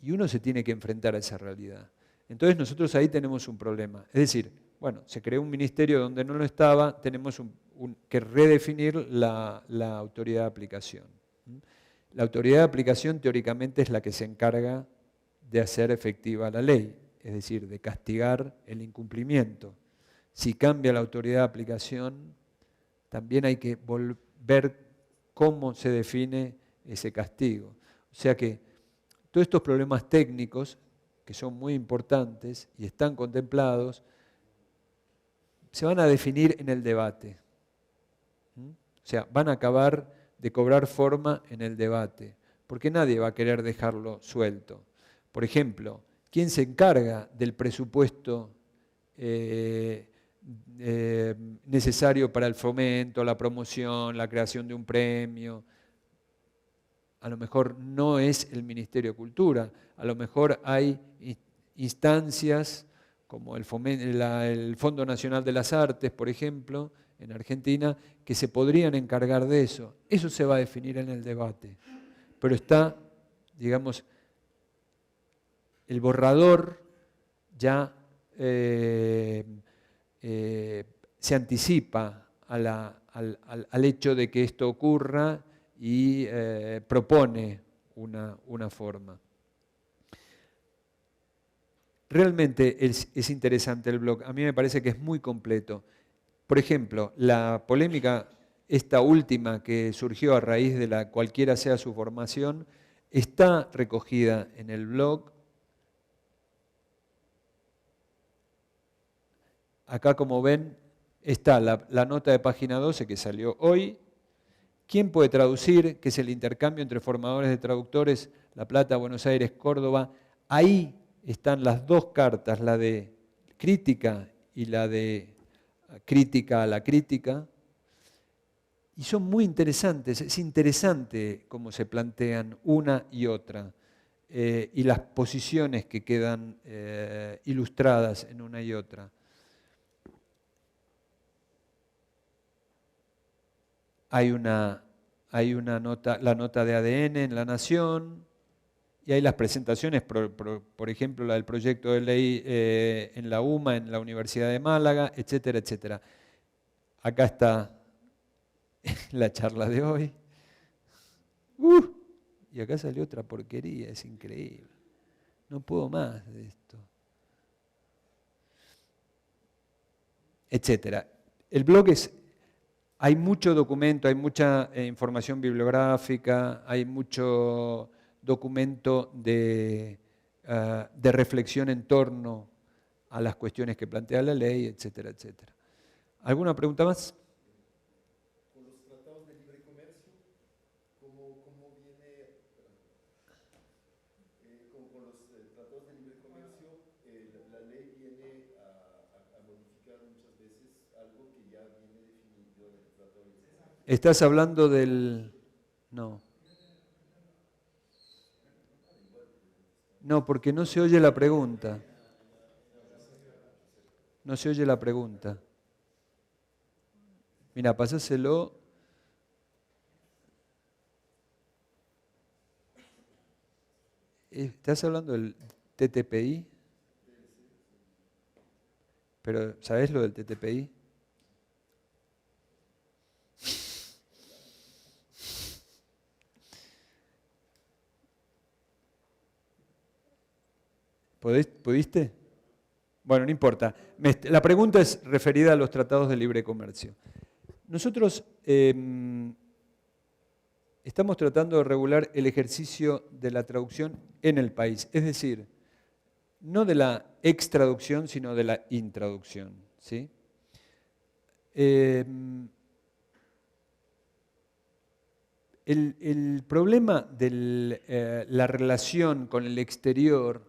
Y uno se tiene que enfrentar a esa realidad. Entonces nosotros ahí tenemos un problema. Es decir, bueno, se creó un ministerio donde no lo estaba, tenemos que redefinir la autoridad de aplicación. La autoridad de aplicación teóricamente es la que se encarga de hacer efectiva la ley, es decir, de castigar el incumplimiento. Si cambia la autoridad de aplicación, también hay que ver cómo se define ese castigo. O sea que todos estos problemas técnicos, que son muy importantes y están contemplados, se van a definir en el debate. O sea, van a acabar de cobrar forma en el debate, porque nadie va a querer dejarlo suelto. Por ejemplo, ¿quién se encarga del presupuesto necesario para el fomento, la promoción, la creación de un premio? A lo mejor no es el Ministerio de Cultura, a lo mejor hay instancias como el Fondo Nacional de las Artes, por ejemplo, en Argentina, que se podrían encargar de eso. Eso se va a definir en el debate. Pero está, digamos, el borrador ya se anticipa al hecho de que esto ocurra y propone una forma. Realmente es interesante el blog, a mí me parece que es muy completo. Por ejemplo, la polémica, esta última que surgió a raíz de cualquiera sea su formación, está recogida en el blog. acá como ven está la nota de página 12 que salió hoy. ¿Quién puede traducir? Que es el intercambio entre formadores de traductores, La Plata, Buenos Aires, Córdoba. Ahí están las dos cartas, la de crítica y la de crítica a la crítica. Y son muy interesantes, es interesante cómo se plantean una y otra, y las posiciones que quedan ilustradas en una y otra. Hay una nota, la nota de ADN en La Nación, y hay las presentaciones, por ejemplo, la del proyecto de ley en la UMA, en la Universidad de Málaga, etcétera, etcétera. Acá está la charla de hoy. Y acá salió otra porquería, es increíble. No puedo más de esto. Etcétera. El blog hay mucho documento, hay mucha información bibliográfica, hay mucho documento de reflexión en torno a las cuestiones que plantea la ley, etcétera, etcétera. ¿Alguna pregunta más? Con los tratados de libre comercio, ¿cómo viene? Con los tratados de libre comercio, la ley viene a modificar muchas veces algo que ya viene definido en el tratado de libre comercio. ¿Estás hablando del...? No. No, porque no se oye la pregunta. No se oye la pregunta. Mira, pasáselo. ¿Estás hablando del TTPI? Pero, ¿sabés lo del TTPI? ¿Pudiste? Bueno, no importa. La pregunta es referida a los tratados de libre comercio. Nosotros estamos tratando de regular el ejercicio de la traducción en el país, es decir, no de la extraducción, sino de la intraducción, ¿sí? El problema de la relación con el exterior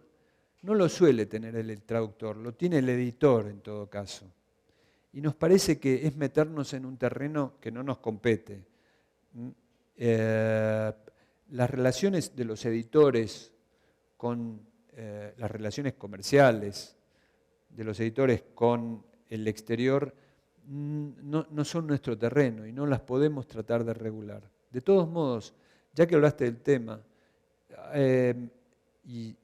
no lo suele tener el traductor, lo tiene el editor en todo caso. Y nos parece que es meternos en un terreno que no nos compete. Las relaciones de los editores con las relaciones comerciales de los editores con el exterior no son nuestro terreno y no las podemos tratar de regular. De todos modos, ya que hablaste del tema, y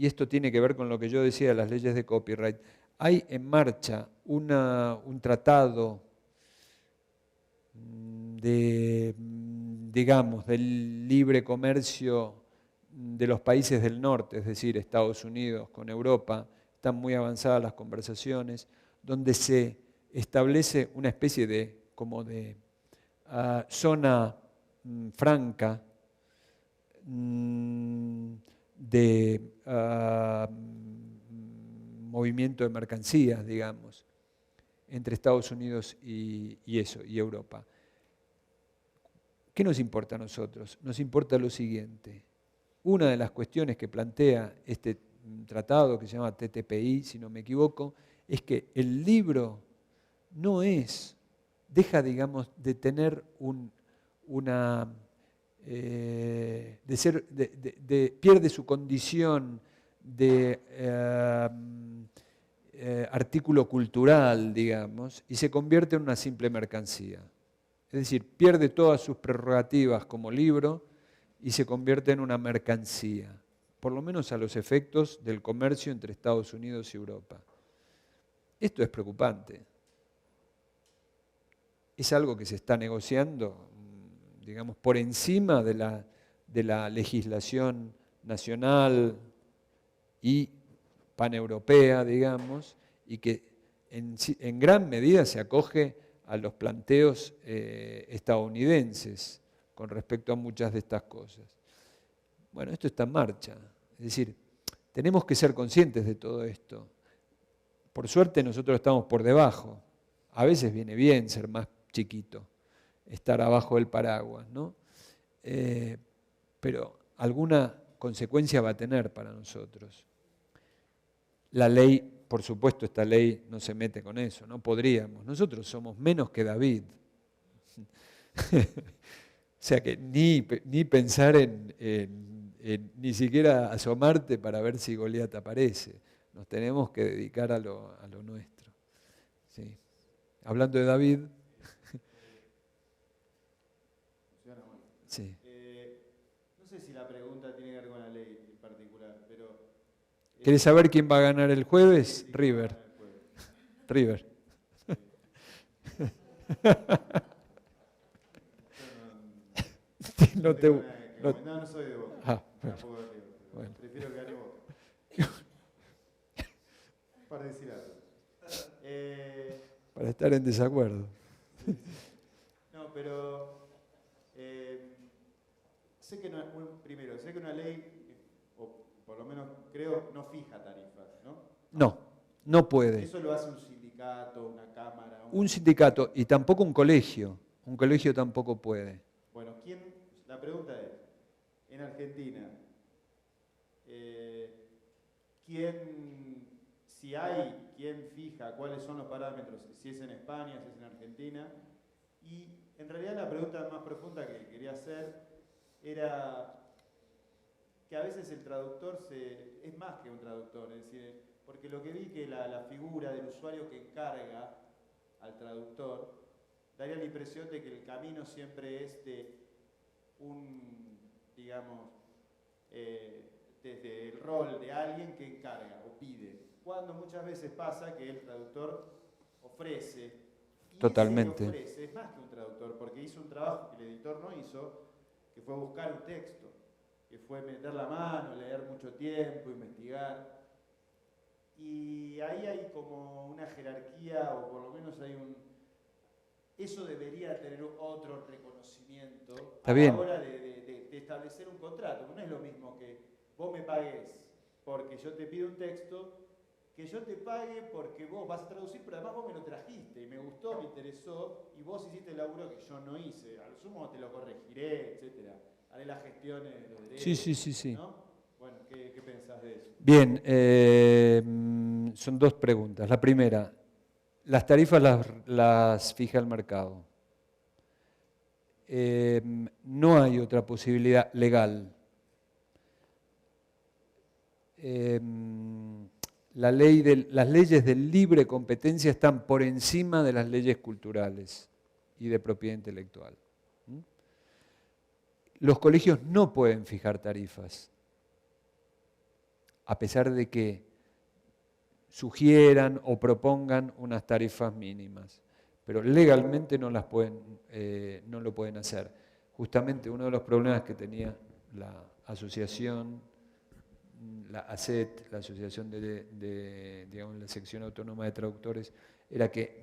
esto tiene que ver con lo que yo decía de las leyes de copyright, hay en marcha un tratado del libre comercio de los países del norte, es decir, Estados Unidos con Europa, están muy avanzadas las conversaciones, donde se establece una especie de zona franca de movimiento de mercancías, digamos, entre Estados Unidos y Europa. ¿Qué nos importa a nosotros? Nos importa lo siguiente. Una de las cuestiones que plantea este tratado, que se llama TTPI, si no me equivoco, es que el libro deja, digamos, de tener pierde su condición de artículo cultural, digamos, y se convierte en una simple mercancía. Es decir, pierde todas sus prerrogativas como libro y se convierte en una mercancía, por lo menos a los efectos del comercio entre Estados Unidos y Europa. Esto es preocupante. Es algo que se está negociando, digamos, por encima de la legislación nacional y paneuropea, digamos, y que en gran medida se acoge a los planteos estadounidenses con respecto a muchas de estas cosas. Bueno, esto está en marcha. Es decir, tenemos que ser conscientes de todo esto. Por suerte nosotros estamos por debajo. A veces viene bien ser más chiquito, estar abajo del paraguas, ¿no? Pero alguna consecuencia va a tener para nosotros. La ley, por supuesto, esta ley no se mete con eso, no podríamos. Nosotros somos menos que David. O sea que ni pensar ni siquiera asomarte para ver si Goliat aparece. Nos tenemos que dedicar a lo nuestro. ¿Sí? Hablando de David. Sí. No sé si la pregunta tiene que ver con la ley en particular, pero... ¿Querés saber quién va a ganar el jueves? River. River. No soy de Boca. Ah, Tampoco de River, bueno. prefiero que gane Boca. Para decir algo. Para estar en desacuerdo. No, pero sé que una ley, o por lo menos creo, no fija tarifas, ¿no? No puede. Eso lo hace un sindicato, una cámara. Un sindicato y tampoco un colegio. Un colegio tampoco puede. Bueno, la pregunta es, en Argentina, ¿quién fija cuáles son los parámetros? Si es en España, si es en Argentina. Y en realidad la pregunta más profunda que quería hacer era que a veces el traductor es más que un traductor, es decir, porque lo que vi que la figura del usuario que encarga al traductor daría la impresión de que el camino siempre es de desde el rol de alguien que encarga o pide, cuando muchas veces pasa que el traductor ofrece, y Totalmente. ese que ofrece es más que un traductor, porque hizo un trabajo que el editor no hizo, que fue buscar un texto, que fue meter la mano, leer mucho tiempo, investigar, y ahí hay como una jerarquía, o por lo menos eso debería tener otro reconocimiento a la hora de establecer un contrato. No es lo mismo que vos me pagues porque yo te pido un texto, que yo te pague porque vos vas a traducir, pero además vos me lo trajiste y me gustó, me interesó, y vos hiciste el laburo que yo no hice. Al sumo te lo corregiré, etcétera. Haré las gestiones de los derechos. Sí. ¿No? Bueno, ¿qué pensás de eso? Bien, son dos preguntas. La primera, las tarifas las fija el mercado. No hay otra posibilidad legal. Las leyes de libre competencia están por encima de las leyes culturales y de propiedad intelectual. Los colegios no pueden fijar tarifas, a pesar de que sugieran o propongan unas tarifas mínimas, pero legalmente no lo pueden hacer. Justamente uno de los problemas que tenía la asociación, la ACET, la Asociación digamos, la Sección Autónoma de Traductores, era que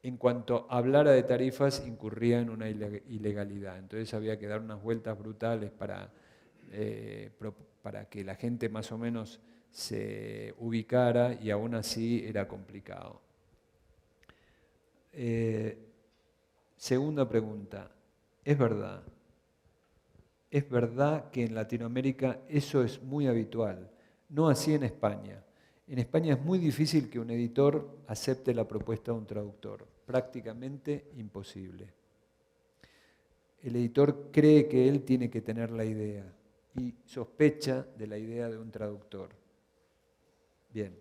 en cuanto hablara de tarifas incurría en una ilegalidad. Entonces había que dar unas vueltas brutales para que la gente más o menos se ubicara, y aún así era complicado. Segunda pregunta, ¿es verdad? Es verdad que en Latinoamérica eso es muy habitual, no así en España. En España es muy difícil que un editor acepte la propuesta de un traductor, prácticamente imposible. El editor cree que él tiene que tener la idea y sospecha de la idea de un traductor. Bien,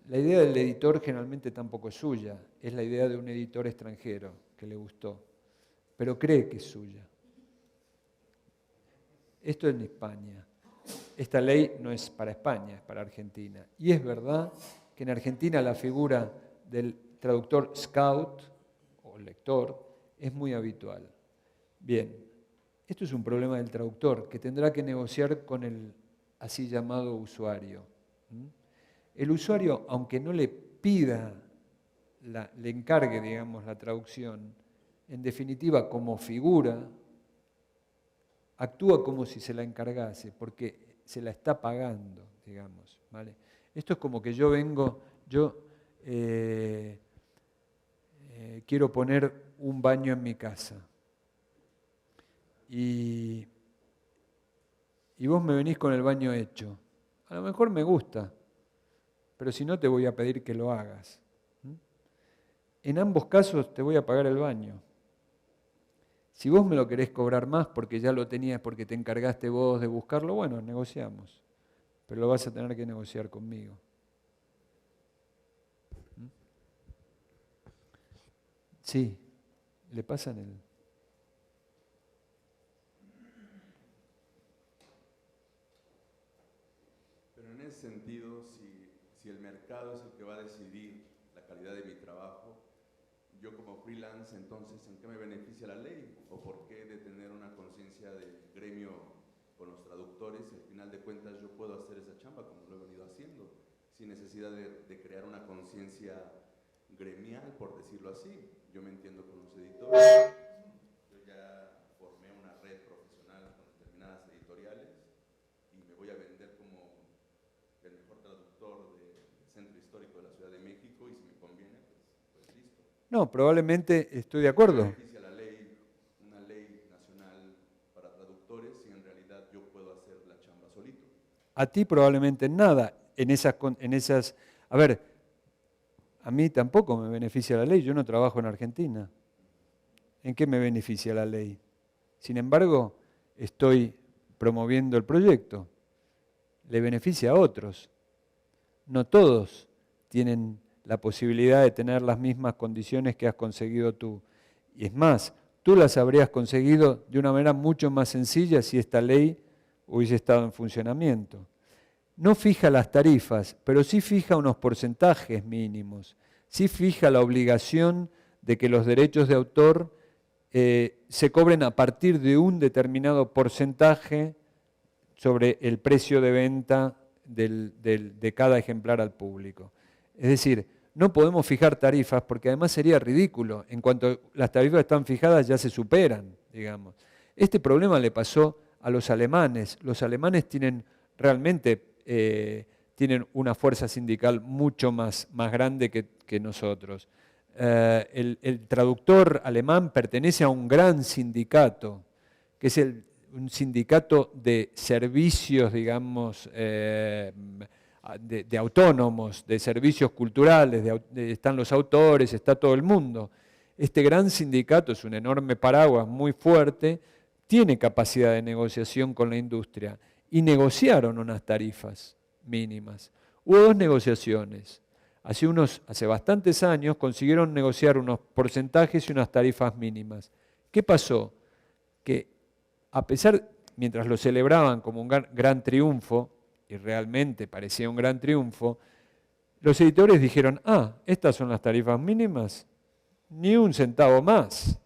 la idea del editor generalmente tampoco es suya, es la idea de un editor extranjero que le gustó, pero cree que es suya. Esto es en España. Esta ley no es para España, es para Argentina. Y es verdad que en Argentina la figura del traductor scout o lector es muy habitual. Bien, esto es un problema del traductor que tendrá que negociar con el así llamado usuario. El usuario, aunque no le pida, le encargue, digamos, la traducción, en definitiva, como figura, actúa como si se la encargase, porque se la está pagando, digamos, ¿vale? Esto es como que yo vengo Yo quiero poner un baño en mi casa y vos me venís con el baño hecho. A lo mejor me gusta, pero si no te voy a pedir que lo hagas. En ambos casos te voy a pagar el baño. Si vos me lo querés cobrar más porque ya lo tenías, porque te encargaste vos de buscarlo, bueno, negociamos. Pero lo vas a tener que negociar conmigo. Sí, le pasan el... Pero en ese sentido, si el mercado es el que va a decidir la calidad de mi trabajo, yo como freelance, entonces, ¿en qué me beneficia la ley? ¿O por qué de tener una conciencia de gremio con los traductores y al final de cuentas yo puedo hacer esa chamba como lo he venido haciendo, sin necesidad de crear una conciencia gremial, por decirlo así? Yo me entiendo con los editores, yo ya formé una red profesional con determinadas editoriales y me voy a vender como el mejor traductor del centro histórico de la Ciudad de México y si me conviene, pues listo. No, probablemente estoy de acuerdo. Beneficia la ley, una ley nacional para traductores si en realidad yo puedo hacer la chamba solito. A ti probablemente nada. En esas, a ver, a mí tampoco me beneficia la ley, yo no trabajo en Argentina. ¿En qué me beneficia la ley? Sin embargo, estoy promoviendo el proyecto. Le beneficia a otros. No todos tienen la posibilidad de tener las mismas condiciones que has conseguido tú. Y es más, tú las habrías conseguido de una manera mucho más sencilla si esta ley hubiese estado en funcionamiento. No fija las tarifas, pero sí fija unos porcentajes mínimos. Sí fija la obligación de que los derechos de autor se cobren a partir de un determinado porcentaje sobre el precio de venta de cada ejemplar al público. Es decir, no podemos fijar tarifas porque además sería ridículo. En cuanto las tarifas están fijadas ya se superan, digamos. Este problema le pasó a los alemanes. Los alemanes tienen realmente tienen una fuerza sindical mucho más grande que nosotros. El traductor alemán pertenece a un gran sindicato, que es un sindicato de servicios, digamos, de autónomos, de servicios culturales, están los autores, está todo el mundo. Este gran sindicato es un enorme paraguas muy fuerte, tiene capacidad de negociación con la industria y negociaron unas tarifas mínimas. Hubo dos negociaciones. Hace bastantes años consiguieron negociar unos porcentajes y unas tarifas mínimas. ¿Qué pasó? Que a pesar, mientras lo celebraban como un gran triunfo, y realmente parecía un gran triunfo, los editores dijeron, estas son las tarifas mínimas, ni un centavo más.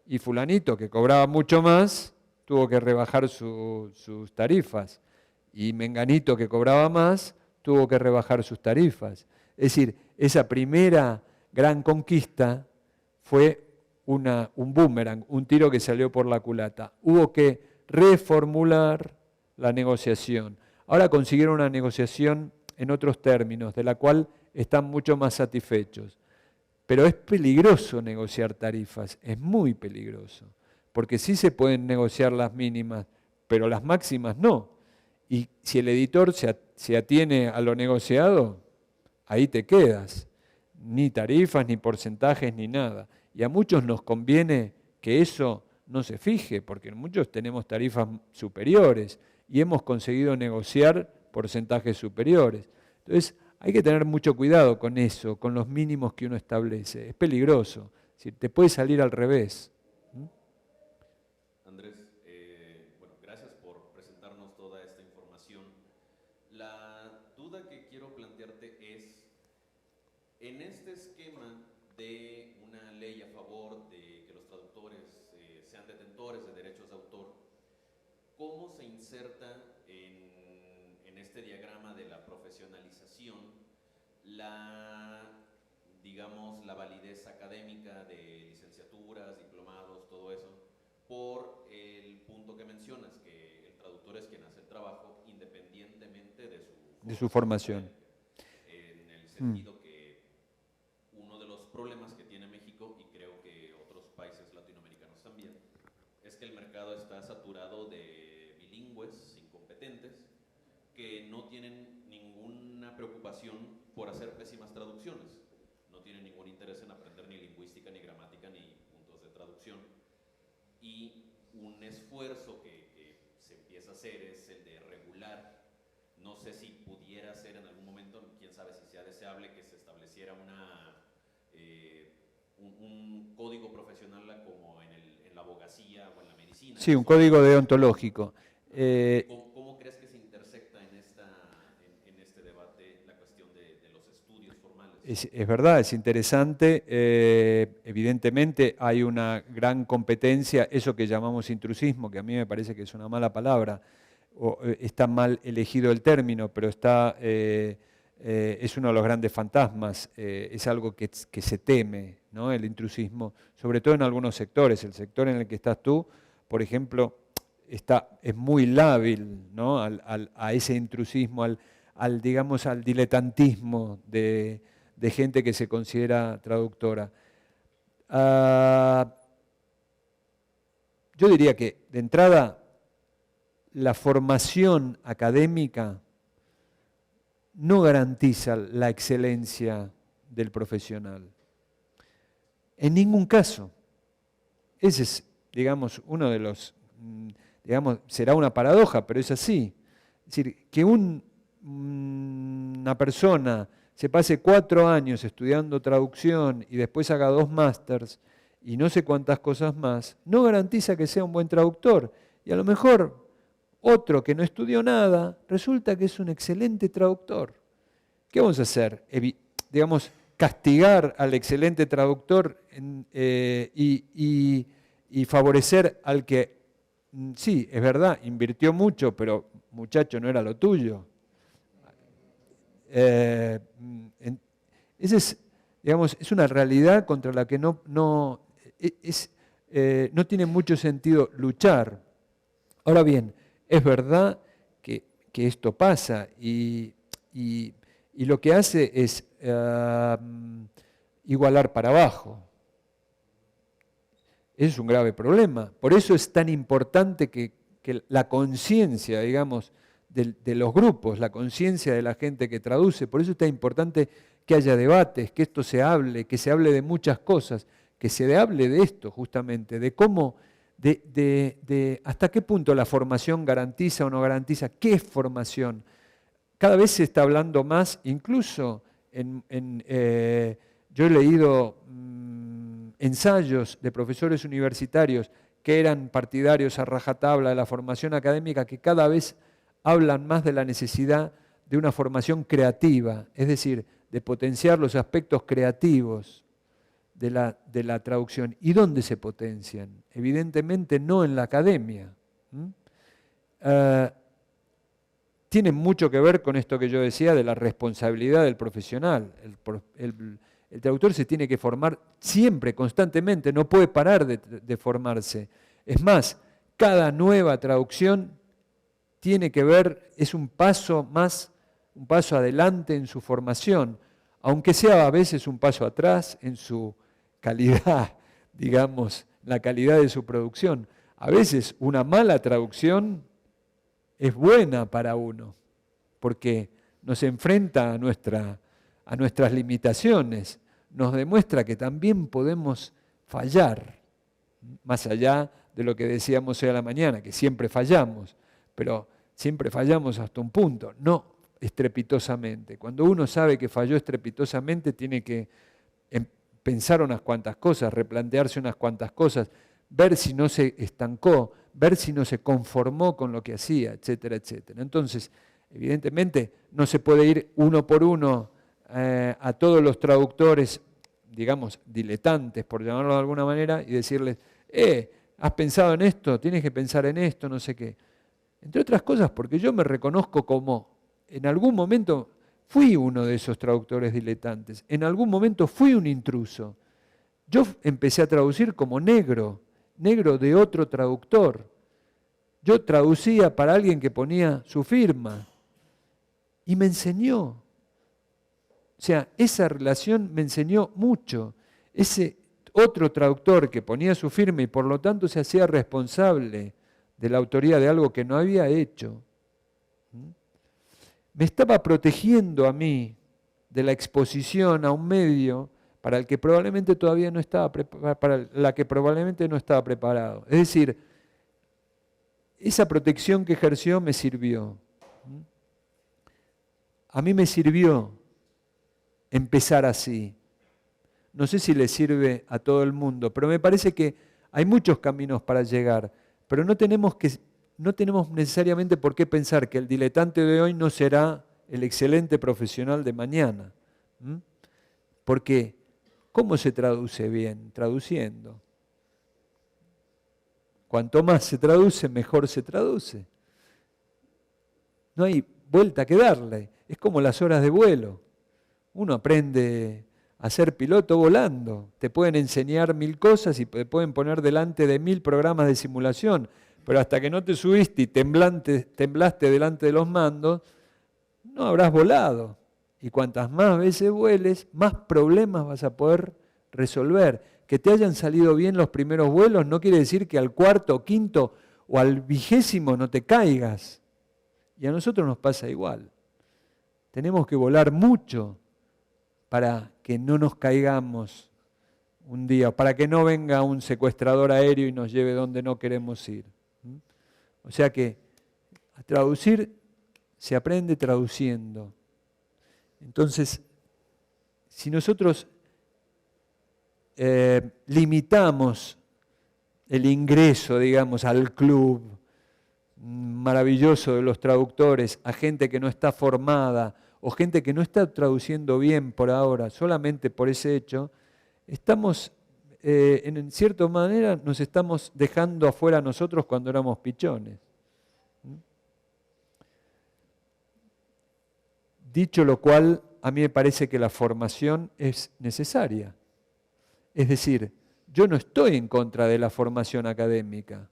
Y fulanito, que cobraba mucho más, tuvo que rebajar sus tarifas. Y menganito, que cobraba más, tuvo que rebajar sus tarifas. Es decir, esa primera gran conquista fue un boomerang, un tiro que salió por la culata. Hubo que reformular la negociación. Ahora consiguieron una negociación en otros términos, de la cual están mucho más satisfechos. Pero es peligroso negociar tarifas, es muy peligroso, porque sí se pueden negociar las mínimas, pero las máximas no. Y si el editor se atiene a lo negociado, ahí te quedas. Ni tarifas, ni porcentajes, ni nada. Y a muchos nos conviene que eso no se fije, porque muchos tenemos tarifas superiores y hemos conseguido negociar porcentajes superiores. Entonces, hay que tener mucho cuidado con eso, con los mínimos que uno establece. Es peligroso, te puede salir al revés. Andrés, bueno, gracias por presentarnos toda esta información. La duda que quiero plantearte es, en este esquema de una ley a favor de que los traductores sean detentores de derechos de autor, ¿cómo se inserta en este diagrama de la profesionalización digamos, la validez académica de licenciaturas, diplomados, todo eso, por el punto que mencionas, que el traductor es quien hace el trabajo independientemente de su formación. sentido que uno de los problemas que tiene México, y creo que otros países latinoamericanos también, es que el mercado está saturado de bilingües incompetentes que no tienen ninguna preocupación por hacer pésimas traducciones, no tienen ningún interés en aprender ni lingüística, ni gramática, ni puntos de traducción. Y un esfuerzo que se empieza a hacer es el de regular. No sé si pudiera ser en algún momento, quién sabe si sea deseable, que se estableciera un código profesional como en la abogacía o en la medicina. Sí, un código deontológico. ¿Cómo crees que se intersecta en este debate la cuestión de los estudios formales? Es verdad, es interesante. Evidentemente hay una gran competencia, eso que llamamos intrusismo, que a mí me parece que es una mala palabra, o está mal elegido el término, pero es uno de los grandes fantasmas, es algo que se teme, ¿no? El intrusismo, sobre todo en algunos sectores. El sector en el que estás tú, por ejemplo, es muy lábil, ¿no? a ese intrusismo, digamos, al diletantismo de gente que se considera traductora. Yo diría que, de entrada, la formación académica no garantiza la excelencia del profesional. En ningún caso. Ese es, digamos, uno de los, digamos, será una paradoja, pero es así. Es decir, que una persona se pase 4 años estudiando traducción y después haga 2 másters y no sé cuántas cosas más, no garantiza que sea un buen traductor. Y a lo mejor otro que no estudió nada resulta que es un excelente traductor. ¿Qué vamos a hacer? Digamos, castigar al excelente traductor y favorecer al que, sí, es verdad, invirtió mucho, pero muchacho, no era lo tuyo. Esa es, digamos, es una realidad contra la que no tiene mucho sentido luchar. Ahora bien, es verdad que esto pasa y lo que hace es igualar para abajo. Ese es un grave problema. Por eso es tan importante que la conciencia, digamos, de los grupos, la conciencia de la gente que traduce, por eso es tan importante que haya debates, que esto se hable, que se hable de muchas cosas, que se hable de esto justamente, de cómo, hasta qué punto la formación garantiza o no garantiza, qué es formación. Cada vez se está hablando más, incluso yo he leído ensayos de profesores universitarios que eran partidarios a rajatabla de la formación académica, que cada vez hablan más de la necesidad de una formación creativa, es decir, de potenciar los aspectos creativos de la traducción. ¿Y dónde se potencian? Evidentemente no en la academia. Tiene mucho que ver con esto que yo decía de la responsabilidad del profesional. El traductor se tiene que formar siempre, constantemente, no puede parar de formarse. Es más, cada nueva traducción tiene que ver, es un paso más, un paso adelante en su formación, aunque sea a veces un paso atrás en su calidad, digamos, la calidad de su producción. A veces una mala traducción es buena para uno, porque nos enfrenta a nuestras limitaciones, nos demuestra que también podemos fallar, más allá de lo que decíamos hoy a la mañana, que siempre fallamos, pero siempre fallamos hasta un punto, no estrepitosamente. Cuando uno sabe que falló estrepitosamente, tiene que pensar unas cuantas cosas, replantearse unas cuantas cosas, ver si no se estancó, ver si no se conformó con lo que hacía, etcétera, etcétera. Entonces, evidentemente, no se puede ir uno por uno a todos los traductores, digamos, diletantes, por llamarlo de alguna manera, y decirles, ¿has pensado en esto? Tienes que pensar en esto, no sé qué. Entre otras cosas, porque yo me reconozco como, en algún momento fui uno de esos traductores diletantes, en algún momento fui un intruso. Yo empecé a traducir como negro de otro traductor. Yo traducía para alguien que ponía su firma y me enseñó. sea, esa relación me enseñó mucho. Ese otro traductor que ponía su firma y por lo tanto se hacía responsable de la autoría de algo que no había hecho, me estaba protegiendo a mí de la exposición a un medio para el que probablemente todavía no estaba para la que probablemente no estaba preparado. Es decir, esa protección que ejerció me sirvió. A mí me sirvió empezar así. No sé si le sirve a todo el mundo, pero me parece que hay muchos caminos para llegar, pero no tenemos necesariamente por qué pensar que el diletante de hoy no será el excelente profesional de mañana. Porque, ¿cómo se traduce bien? Traduciendo. Cuanto más se traduce, mejor se traduce. No hay vuelta que darle. Es como las horas de vuelo. Uno aprende a ser piloto volando. Te pueden enseñar 1000 cosas y te pueden poner delante de 1000 programas de simulación, pero hasta que no te subiste y temblaste delante de los mandos, no habrás volado. Y cuantas más veces vueles, más problemas vas a poder resolver. Que te hayan salido bien los primeros vuelos no quiere decir que al cuarto, quinto o al 20º no te caigas. Y a nosotros nos pasa igual. Tenemos que volar mucho para que no nos caigamos un día, para que no venga un secuestrador aéreo y nos lleve donde no queremos ir. O sea que a traducir se aprende traduciendo. Entonces, si nosotros limitamos el ingreso, digamos, al club maravilloso de los traductores a gente que no está formada o gente que no está traduciendo bien por ahora, solamente por ese hecho, estamos, en cierta manera, nos estamos dejando afuera nosotros cuando éramos pichones. Dicho lo cual, a mí me parece que la formación es necesaria. Es decir, yo no estoy en contra de la formación académica.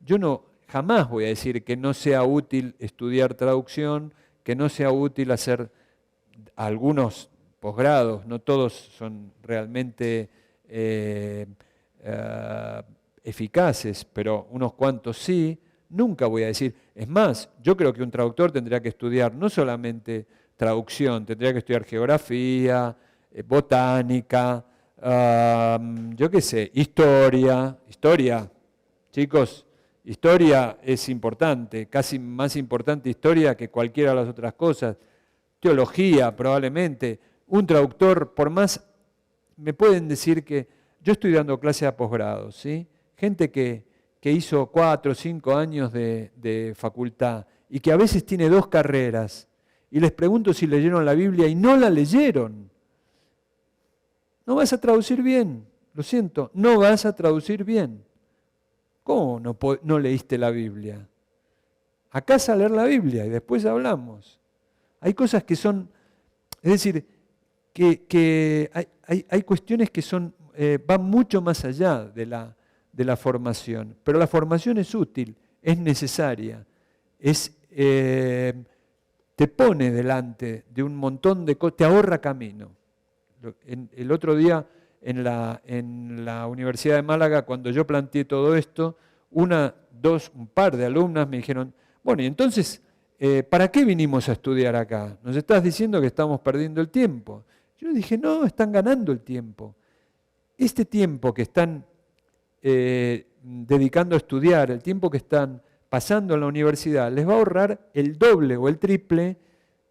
Yo jamás voy a decir que no sea útil estudiar traducción, que no sea útil hacer algunos posgrados, no todos son realmente eficaces, pero unos cuantos sí. Nunca voy a decir, es más, yo creo que un traductor tendría que estudiar no solamente traducción, tendría que estudiar geografía, botánica, yo qué sé, historia, chicos, historia es importante, casi más importante historia que cualquiera de las otras cosas, teología probablemente, un traductor, por más, me pueden decir que, yo estoy dando clases a posgrado, ¿sí? Gente que hizo 4 o 5 años de facultad y que a veces tiene 2 carreras, y les pregunto si leyeron la Biblia y no la leyeron. No vas a traducir bien, lo siento, no vas a traducir bien. ¿Cómo no leíste la Biblia? A casa a leer la Biblia y después hablamos. Hay cosas que son, es decir, que hay cuestiones que van mucho más allá de la formación, pero la formación es útil, es necesaria, te pone delante de un montón de cosas, te ahorra camino. El otro día en la Universidad de Málaga, cuando yo planteé todo esto, un par de alumnas me dijeron, bueno, y entonces, ¿para qué vinimos a estudiar acá? Nos estás diciendo que estamos perdiendo el tiempo. Yo les dije, no, están ganando el tiempo. Este tiempo que están dedicando a estudiar, el tiempo que están pasando en la universidad, les va a ahorrar el doble o el triple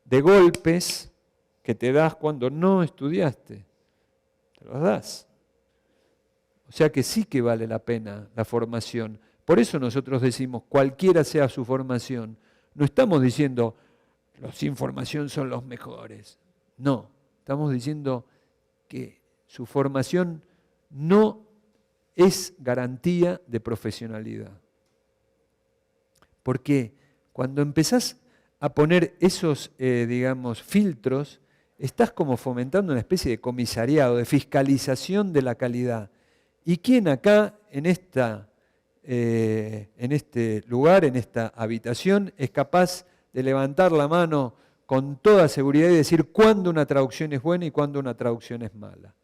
de golpes que te das cuando no estudiaste. Te los das. O sea que sí que vale la pena la formación. Por eso nosotros decimos, cualquiera sea su formación, no estamos diciendo, los sin formación son los mejores. No, estamos diciendo que su formación no es garantía de profesionalidad. Porque cuando empezás a poner esos, filtros, estás como fomentando una especie de comisariado, de fiscalización de la calidad. ¿Y quién acá, en este lugar, en esta habitación, es capaz de levantar la mano con toda seguridad y decir cuándo una traducción es buena y cuándo una traducción es mala.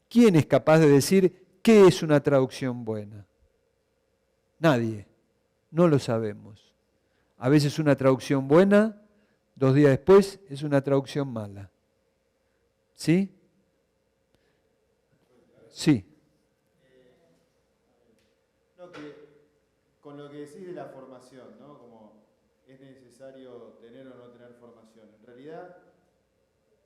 ¿Quién es capaz de decir qué es una traducción buena? Nadie. No lo sabemos. A veces una traducción buena, 2 días después, es una traducción mala. ¿Sí? Sí. No, que con lo que decís de la formación, ¿no? Como es necesario tener o no tener formación. En realidad,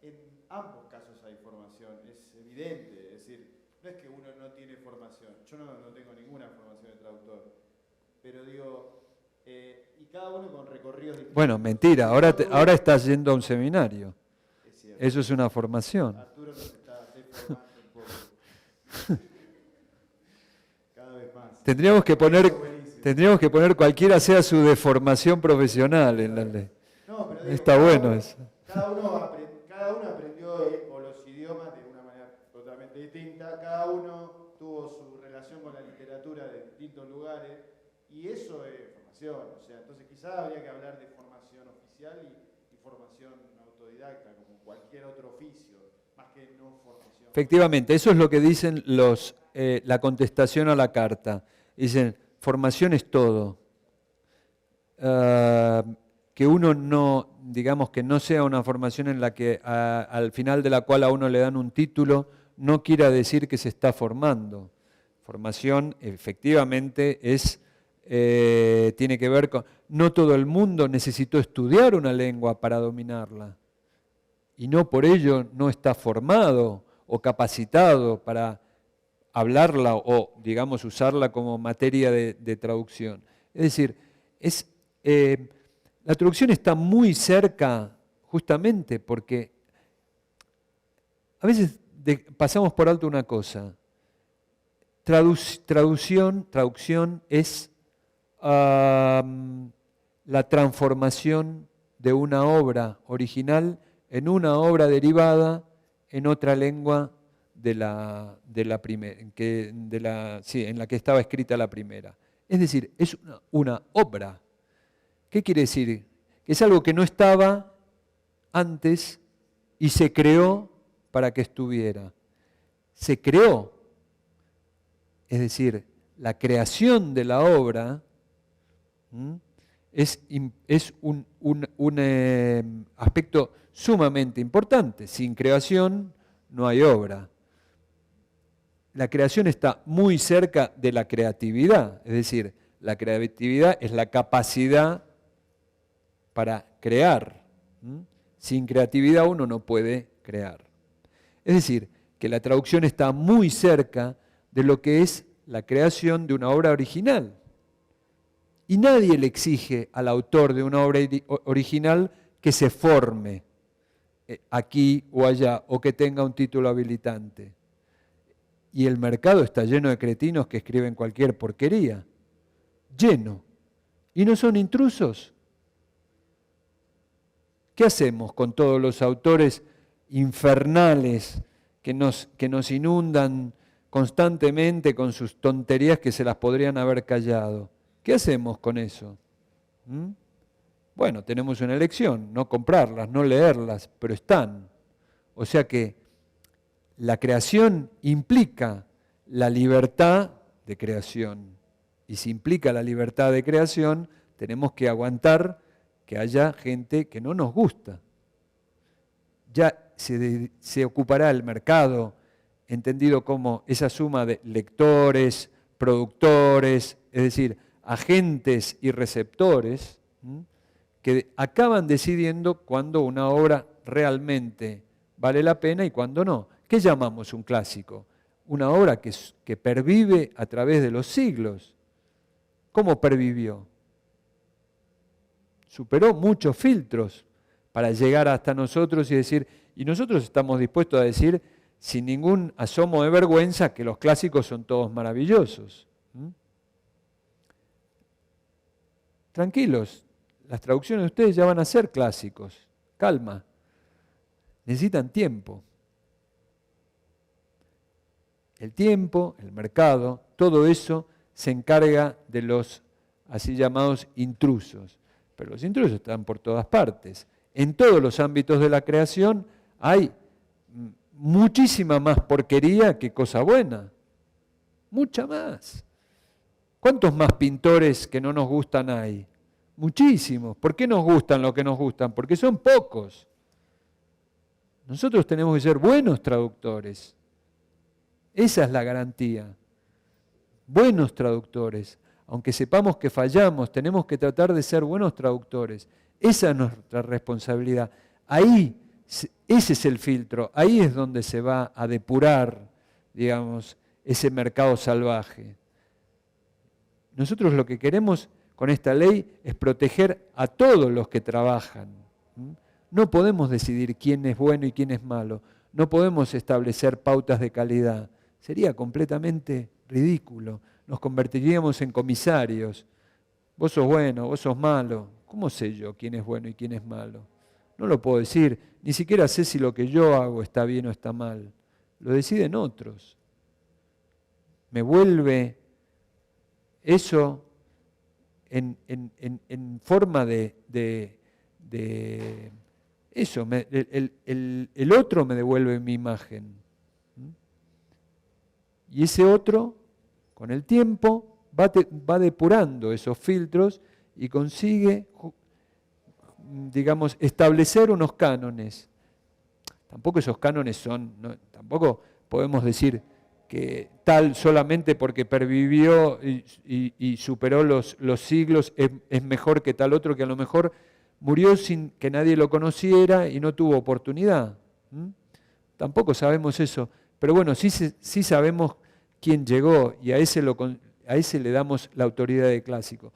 en ambos casos hay formación, es evidente. Es decir, no es que uno no tiene formación. Yo no tengo ninguna formación de traductor. Pero digo, y cada uno con recorridos distintos. Bueno, mentira, ahora estás yendo a un seminario. Es cierto. Eso es una formación. Arturo nos está deformando un poco. Cada vez más. Tendríamos que poner cualquiera sea su deformación profesional en la ley. No, pero digo, Está bueno eso. Cada uno aprendió los idiomas de una manera totalmente distinta, cada uno tuvo su relación con la literatura de distintos lugares, y eso es formación. O sea, entonces quizás habría que hablar de formación oficial y formación autodidacta, como cualquier otro oficio, más que no formación. Efectivamente, eso es lo que dicen la contestación a la carta. Dicen, formación es todo. Que uno no, digamos que no sea una formación en la que al final de la cual a uno le dan un título, no quiera decir que se está formando. Formación efectivamente tiene que ver con, no todo el mundo necesitó estudiar una lengua para dominarla y no por ello no está formado o capacitado para hablarla o, digamos, usarla como materia de traducción. Es decir, la traducción está muy cerca justamente porque a veces pasamos por alto una cosa. Traducción es la transformación de una obra original en una obra derivada en otra lengua en la que estaba escrita la primera. Es decir, es una obra. ¿Qué quiere decir? Que es algo que no estaba antes y se creó para que estuviera. Se creó. Es decir, la creación de la obra es un aspecto sumamente importante. Sin creación no hay obra. La creación está muy cerca de la creatividad, es decir, la creatividad es la capacidad para crear. Sin creatividad uno no puede crear. Es decir, que la traducción está muy cerca de lo que es la creación de una obra original. Y nadie le exige al autor de una obra original que se forme aquí o allá o que tenga un título habilitante. Y el mercado está lleno de cretinos que escriben cualquier porquería. Lleno. ¿Y no son intrusos? ¿Qué hacemos con todos los autores infernales que nos inundan constantemente con sus tonterías que se las podrían haber callado? ¿Qué hacemos con eso? Bueno, tenemos una elección, no comprarlas, no leerlas, pero están. O sea que la creación implica la libertad de creación. Y si implica la libertad de creación, tenemos que aguantar que haya gente que no nos gusta. Ya se ocupará el mercado, entendido como esa suma de lectores, productores, es decir, agentes y receptores, que acaban decidiendo cuándo una obra realmente vale la pena y cuándo no. ¿Qué llamamos un clásico? Una obra que pervive a través de los siglos. ¿Cómo pervivió? Superó muchos filtros para llegar hasta nosotros y decir, y nosotros estamos dispuestos a decir, sin ningún asomo de vergüenza, que los clásicos son todos maravillosos. Tranquilos, las traducciones de ustedes ya van a ser clásicos. Calma. Necesitan tiempo. El tiempo, el mercado, todo eso se encarga de los así llamados intrusos. Pero los intrusos están por todas partes. en todos los ámbitos de la creación hay muchísima más porquería que cosa buena. Mucha más. ¿Cuántos más pintores que no nos gustan hay? Muchísimos. ¿Por qué nos gustan lo que nos gustan? Porque son pocos. Nosotros tenemos que ser buenos traductores. Esa es la garantía. Buenos traductores. Aunque sepamos que fallamos, tenemos que tratar de ser buenos traductores. Esa es nuestra responsabilidad. Ahí, ese es el filtro. Ahí es donde se va a depurar, digamos, ese mercado salvaje. Nosotros lo que queremos con esta ley es proteger a todos los que trabajan. No podemos decidir quién es bueno y quién es malo. No podemos establecer pautas de calidad. Sería completamente ridículo. Nos convertiríamos en comisarios. Vos sos bueno, vos sos malo. ¿Cómo sé yo quién es bueno y quién es malo? No lo puedo decir. Ni siquiera sé si lo que yo hago está bien o está mal. Lo deciden otros. Me vuelve eso en forma de eso. El otro me devuelve mi imagen. Y ese otro, con el tiempo, va depurando esos filtros y consigue, digamos, establecer unos cánones. Tampoco esos cánones son, tampoco podemos decir que tal solamente porque pervivió y superó los siglos es mejor que tal otro que a lo mejor murió sin que nadie lo conociera y no tuvo oportunidad. Tampoco sabemos eso. Pero bueno, sí sabemos quién llegó y a ese le damos la autoridad de clásico.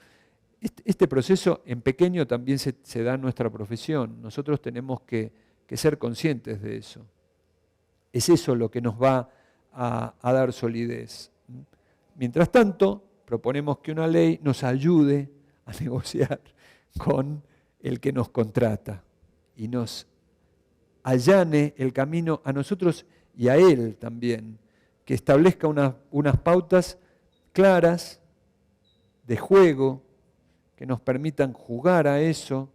Este proceso en pequeño también se da en nuestra profesión. Nosotros tenemos que ser conscientes de eso. Es eso lo que nos va a dar solidez. Mientras tanto, proponemos que una ley nos ayude a negociar con el que nos contrata y nos allane el camino a nosotros y a él también, que establezca unas pautas claras de juego que nos permitan jugar a eso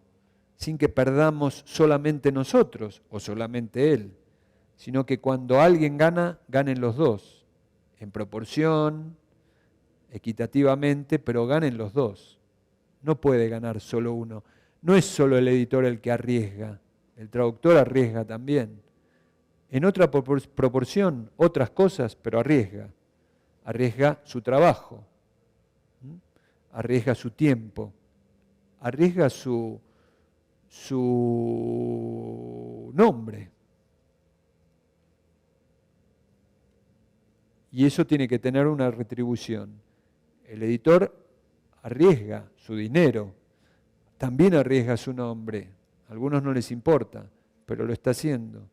sin que perdamos solamente nosotros o solamente él, sino que cuando alguien gana, ganen los dos, en proporción, equitativamente, pero ganen los dos. No puede ganar solo uno. No es solo el editor el que arriesga, el traductor arriesga también. En otra proporción, otras cosas, pero arriesga. Arriesga su trabajo, arriesga su tiempo, arriesga su nombre. Y eso tiene que tener una retribución. El editor arriesga su dinero, también arriesga su nombre. A algunos no les importa, pero lo está haciendo.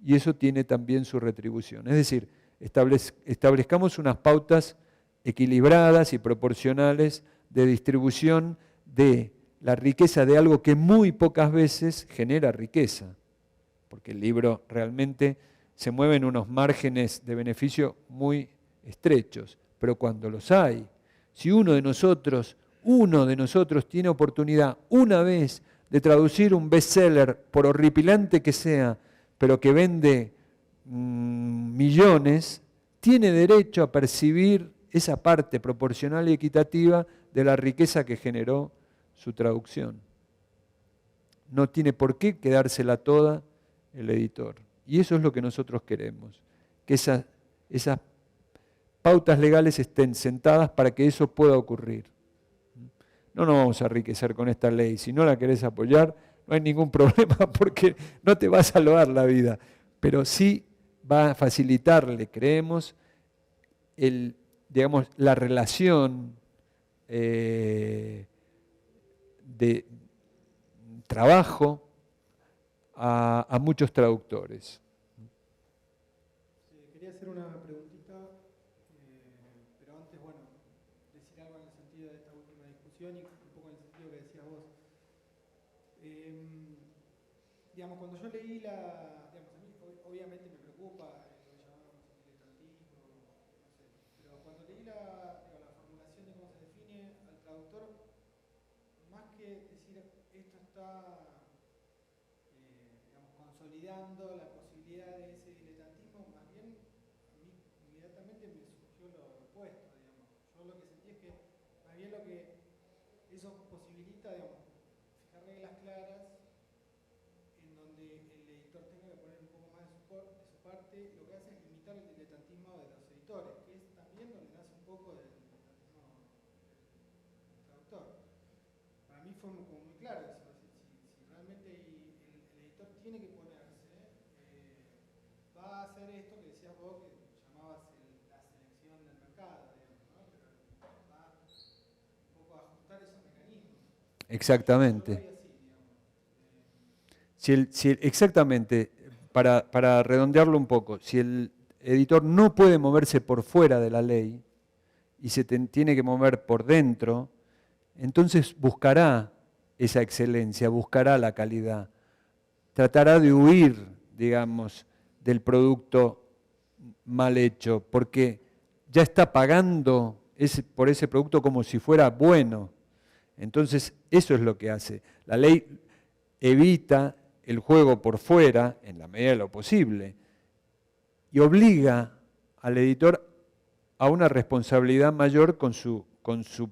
Y eso tiene también su retribución. Es decir, establezcamos unas pautas equilibradas y proporcionales de distribución de la riqueza de algo que muy pocas veces genera riqueza, porque el libro realmente se mueve en unos márgenes de beneficio muy estrechos, pero cuando los hay, si uno de nosotros tiene oportunidad una vez de traducir un bestseller, por horripilante que sea, pero que vende millones, tiene derecho a percibir esa parte proporcional y equitativa de la riqueza que generó su traducción. No tiene por qué quedársela toda el editor. Y eso es lo que nosotros queremos, que esas pautas legales estén sentadas para que eso pueda ocurrir. No nos vamos a enriquecer con esta ley. Si no la querés apoyar, no hay ningún problema porque no te va a salvar la vida. Pero sí va a facilitarle, creemos, la relación de trabajo a muchos traductores. Quería hacer una preguntita, pero antes, bueno, decir algo en el sentido de esta última discusión y un poco en el sentido que decías vos. Digamos, cuando yo leí a mí obviamente me preocupa lo que llamamos diletantismo, no sé, pero cuando leí la formulación de cómo se define al traductor, más que decir esto está validando la posibilidad de ese diletantismo, más bien a mí inmediatamente me surgió lo opuesto, digamos. Yo lo que sentí es que más bien lo que eso posibilita, digamos, fijar reglas claras en donde el editor tenga que poner un poco más de su parte, lo que hace es limitar el diletantismo de los editores, que es también donde nace un poco del diletantismo del traductor. Para mí fue como muy claro eso, si realmente el editor tiene que ponerse, va a hacer esto que decías vos, que llamabas la selección del mercado, digamos, ¿no? Pero va un poco a ajustar esos mecanismos. Exactamente. Exactamente, para redondearlo un poco, si el editor no puede moverse por fuera de la ley y se tiene que mover por dentro, entonces buscará esa excelencia, buscará la calidad, tratará de huir, digamos, del producto mal hecho, porque ya está pagando por ese producto como si fuera bueno. Entonces, eso es lo que hace. La ley evita el juego por fuera, en la medida de lo posible, y obliga al editor a una responsabilidad mayor con su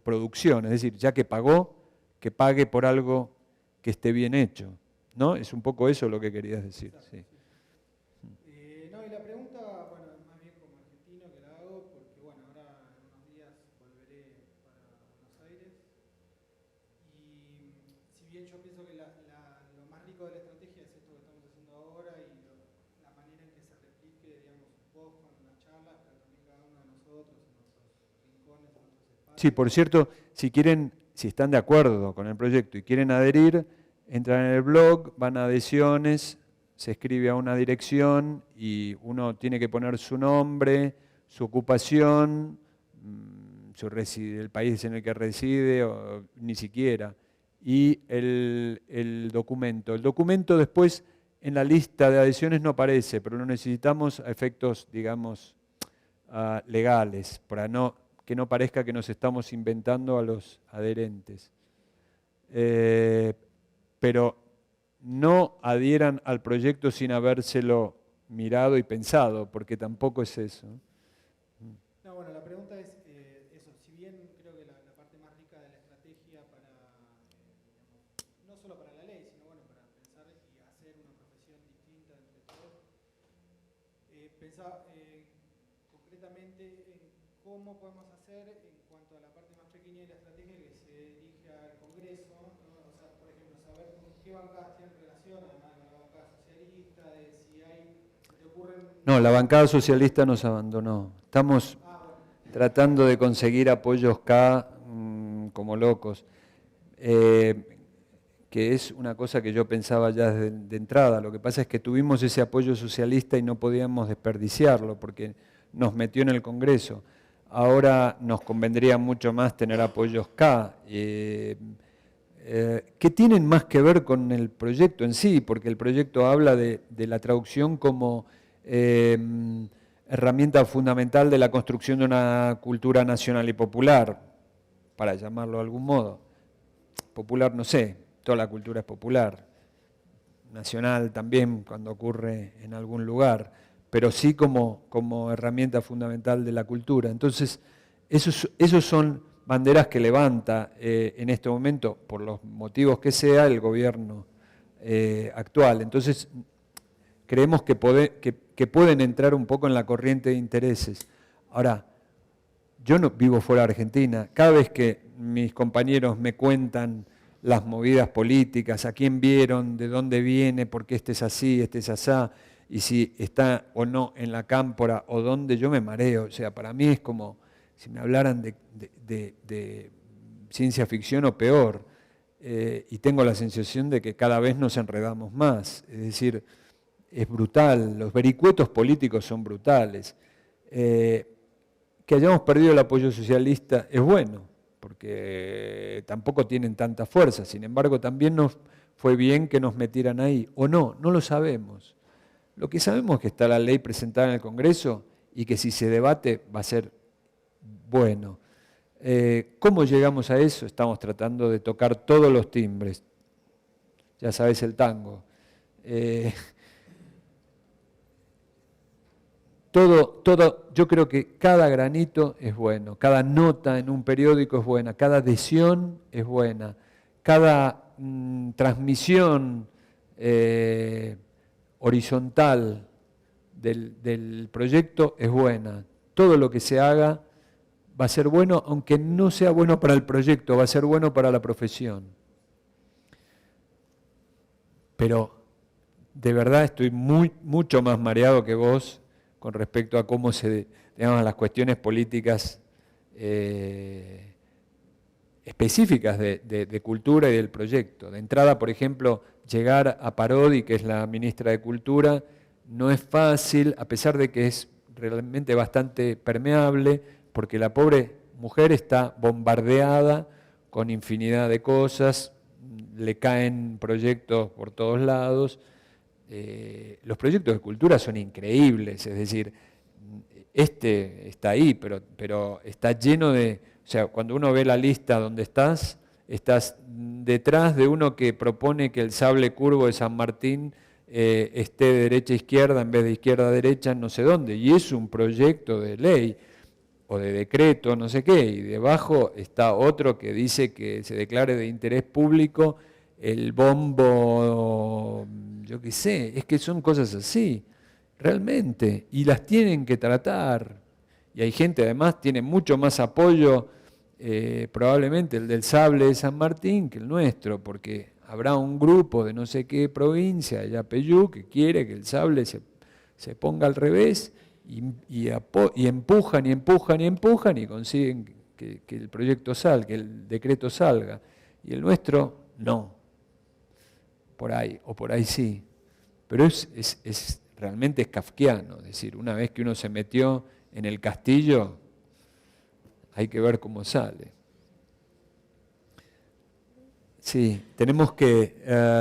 producción. Es decir, ya que pagó, que pague por algo que esté bien hecho, ¿no? Es un poco eso lo que querías decir. Sí. No, y la pregunta, bueno, es más bien como argentino que la hago, porque bueno, ahora en unos días volveré para Buenos Aires, y si bien yo pienso que lo más rico de la estrategia es esto que estamos haciendo ahora y la manera en que se replique, digamos, vos con las charlas, pero también cada uno de nosotros en nuestros rincones, en nuestros espacios. Sí, por cierto, si están de acuerdo con el proyecto y quieren adherir, entran en el blog, van a adhesiones, se escribe a una dirección y uno tiene que poner su nombre, su ocupación, el país en el que reside, o ni siquiera, y el documento. El documento después en la lista de adhesiones no aparece, pero lo necesitamos a efectos, digamos, legales, para que no parezca que nos estamos inventando a los adherentes. Pero no adhieran al proyecto sin habérselo mirado y pensado, porque tampoco es eso. No, bueno, la pregunta es eso, si bien creo que la parte más rica de la estrategia para, digamos, no solo para la ley, sino bueno, para pensar y hacer una profesión distinta entre todos, pensaba concretamente en cómo podemos hacer en cuanto a la parte más pequeña de la estrategia que se dirige al Congreso, ¿no? O sea, por ejemplo, saber con qué bancadas tienen relación, además con la bancada socialista, de si se te ocurren... No, la bancada socialista nos abandonó. Estamos tratando de conseguir apoyos como locos, que es una cosa que yo pensaba ya de entrada. Lo que pasa es que tuvimos ese apoyo socialista y no podíamos desperdiciarlo porque nos metió en el Congreso. Ahora nos convendría mucho más tener apoyos que tienen más que ver con el proyecto en sí, porque el proyecto habla de la traducción como herramienta fundamental de la construcción de una cultura nacional y popular, para llamarlo de algún modo. Popular, no sé, toda la cultura es popular, nacional también cuando ocurre en algún lugar, pero sí como herramienta fundamental de la cultura. Entonces, esos son banderas que levanta en este momento, por los motivos que sea, el gobierno actual. Entonces, creemos que pueden entrar un poco en la corriente de intereses. Ahora, yo no vivo fuera de Argentina. Cada vez que mis compañeros me cuentan las movidas políticas, a quién vieron, de dónde viene, por qué este es así, este es asá, y si está o no en la cámpora o dónde, yo me mareo. O sea, para mí es como si me hablaran de ciencia ficción o peor. Y tengo la sensación de que cada vez nos enredamos más. Es decir, es brutal, los vericuetos políticos son brutales. Que hayamos perdido el apoyo socialista es bueno, porque tampoco tienen tanta fuerza. Sin embargo, también nos fue bien que nos metieran ahí. O no lo sabemos. Lo que sabemos es que está la ley presentada en el Congreso y que si se debate va a ser bueno. ¿Cómo llegamos a eso? Estamos tratando de tocar todos los timbres. Ya sabes el tango. yo creo que cada granito es bueno, cada nota en un periódico es buena, cada adhesión es buena, cada transmisión horizontal del proyecto es buena. Todo lo que se haga va a ser bueno, aunque no sea bueno para el proyecto, va a ser bueno para la profesión. Pero de verdad estoy mucho más mareado que vos con respecto a cómo digamos, las cuestiones políticas específicas de cultura y del proyecto. De entrada, por ejemplo, llegar a Parodi, que es la ministra de Cultura, no es fácil, a pesar de que es realmente bastante permeable, porque la pobre mujer está bombardeada con infinidad de cosas, le caen proyectos por todos lados. Los proyectos de cultura son increíbles, es decir, este está ahí, pero está lleno de... O sea, cuando uno ve la lista donde estás detrás de uno que propone que el sable curvo de San Martín esté de derecha a izquierda en vez de izquierda a derecha, no sé dónde, y es un proyecto de ley o de decreto, no sé qué, y debajo está otro que dice que se declare de interés público el bombo, yo qué sé, es que son cosas así, realmente, y las tienen que tratar. Y hay gente, además, tiene mucho más apoyo, probablemente el del sable de San Martín, que el nuestro, porque habrá un grupo de no sé qué provincia, de Yapeyú, que quiere que el sable se ponga al revés, y empujan y empujan y empujan y consiguen que el proyecto salga, que el decreto salga. Y el nuestro, no. Por ahí, o por ahí sí. Pero realmente es kafkiano, es decir, una vez que uno se metió en el castillo, hay que ver cómo sale. Sí, tenemos que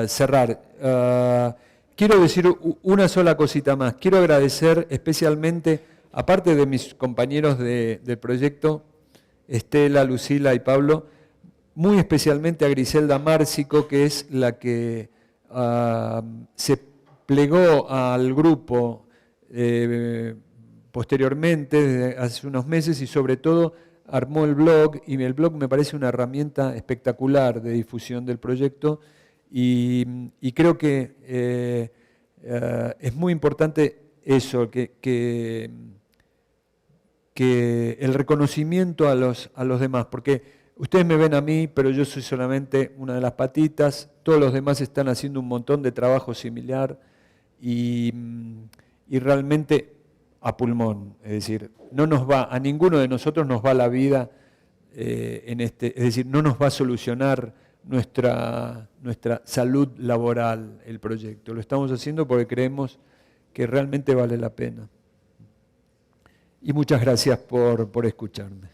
cerrar. Quiero decir una sola cosita más. Quiero agradecer especialmente, aparte de mis compañeros del proyecto, Estela, Lucila y Pablo, muy especialmente a Griselda Márcico, que es la que se plegó al grupo posteriormente, desde hace unos meses, y sobre todo armó el blog, y el blog me parece una herramienta espectacular de difusión del proyecto, y creo que es muy importante eso, que el reconocimiento a los demás, porque ustedes me ven a mí, pero yo soy solamente una de las patitas, todos los demás están haciendo un montón de trabajo similar, y realmente a pulmón, es decir, a ninguno de nosotros nos va la vida es decir, no nos va a solucionar nuestra salud laboral el proyecto. Lo estamos haciendo porque creemos que realmente vale la pena. Y muchas gracias por escucharme.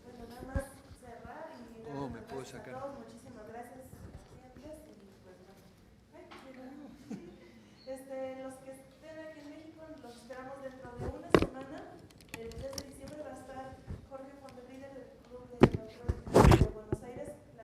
Bueno, nada más cerrar y me puedo sacar. muchísimas gracias.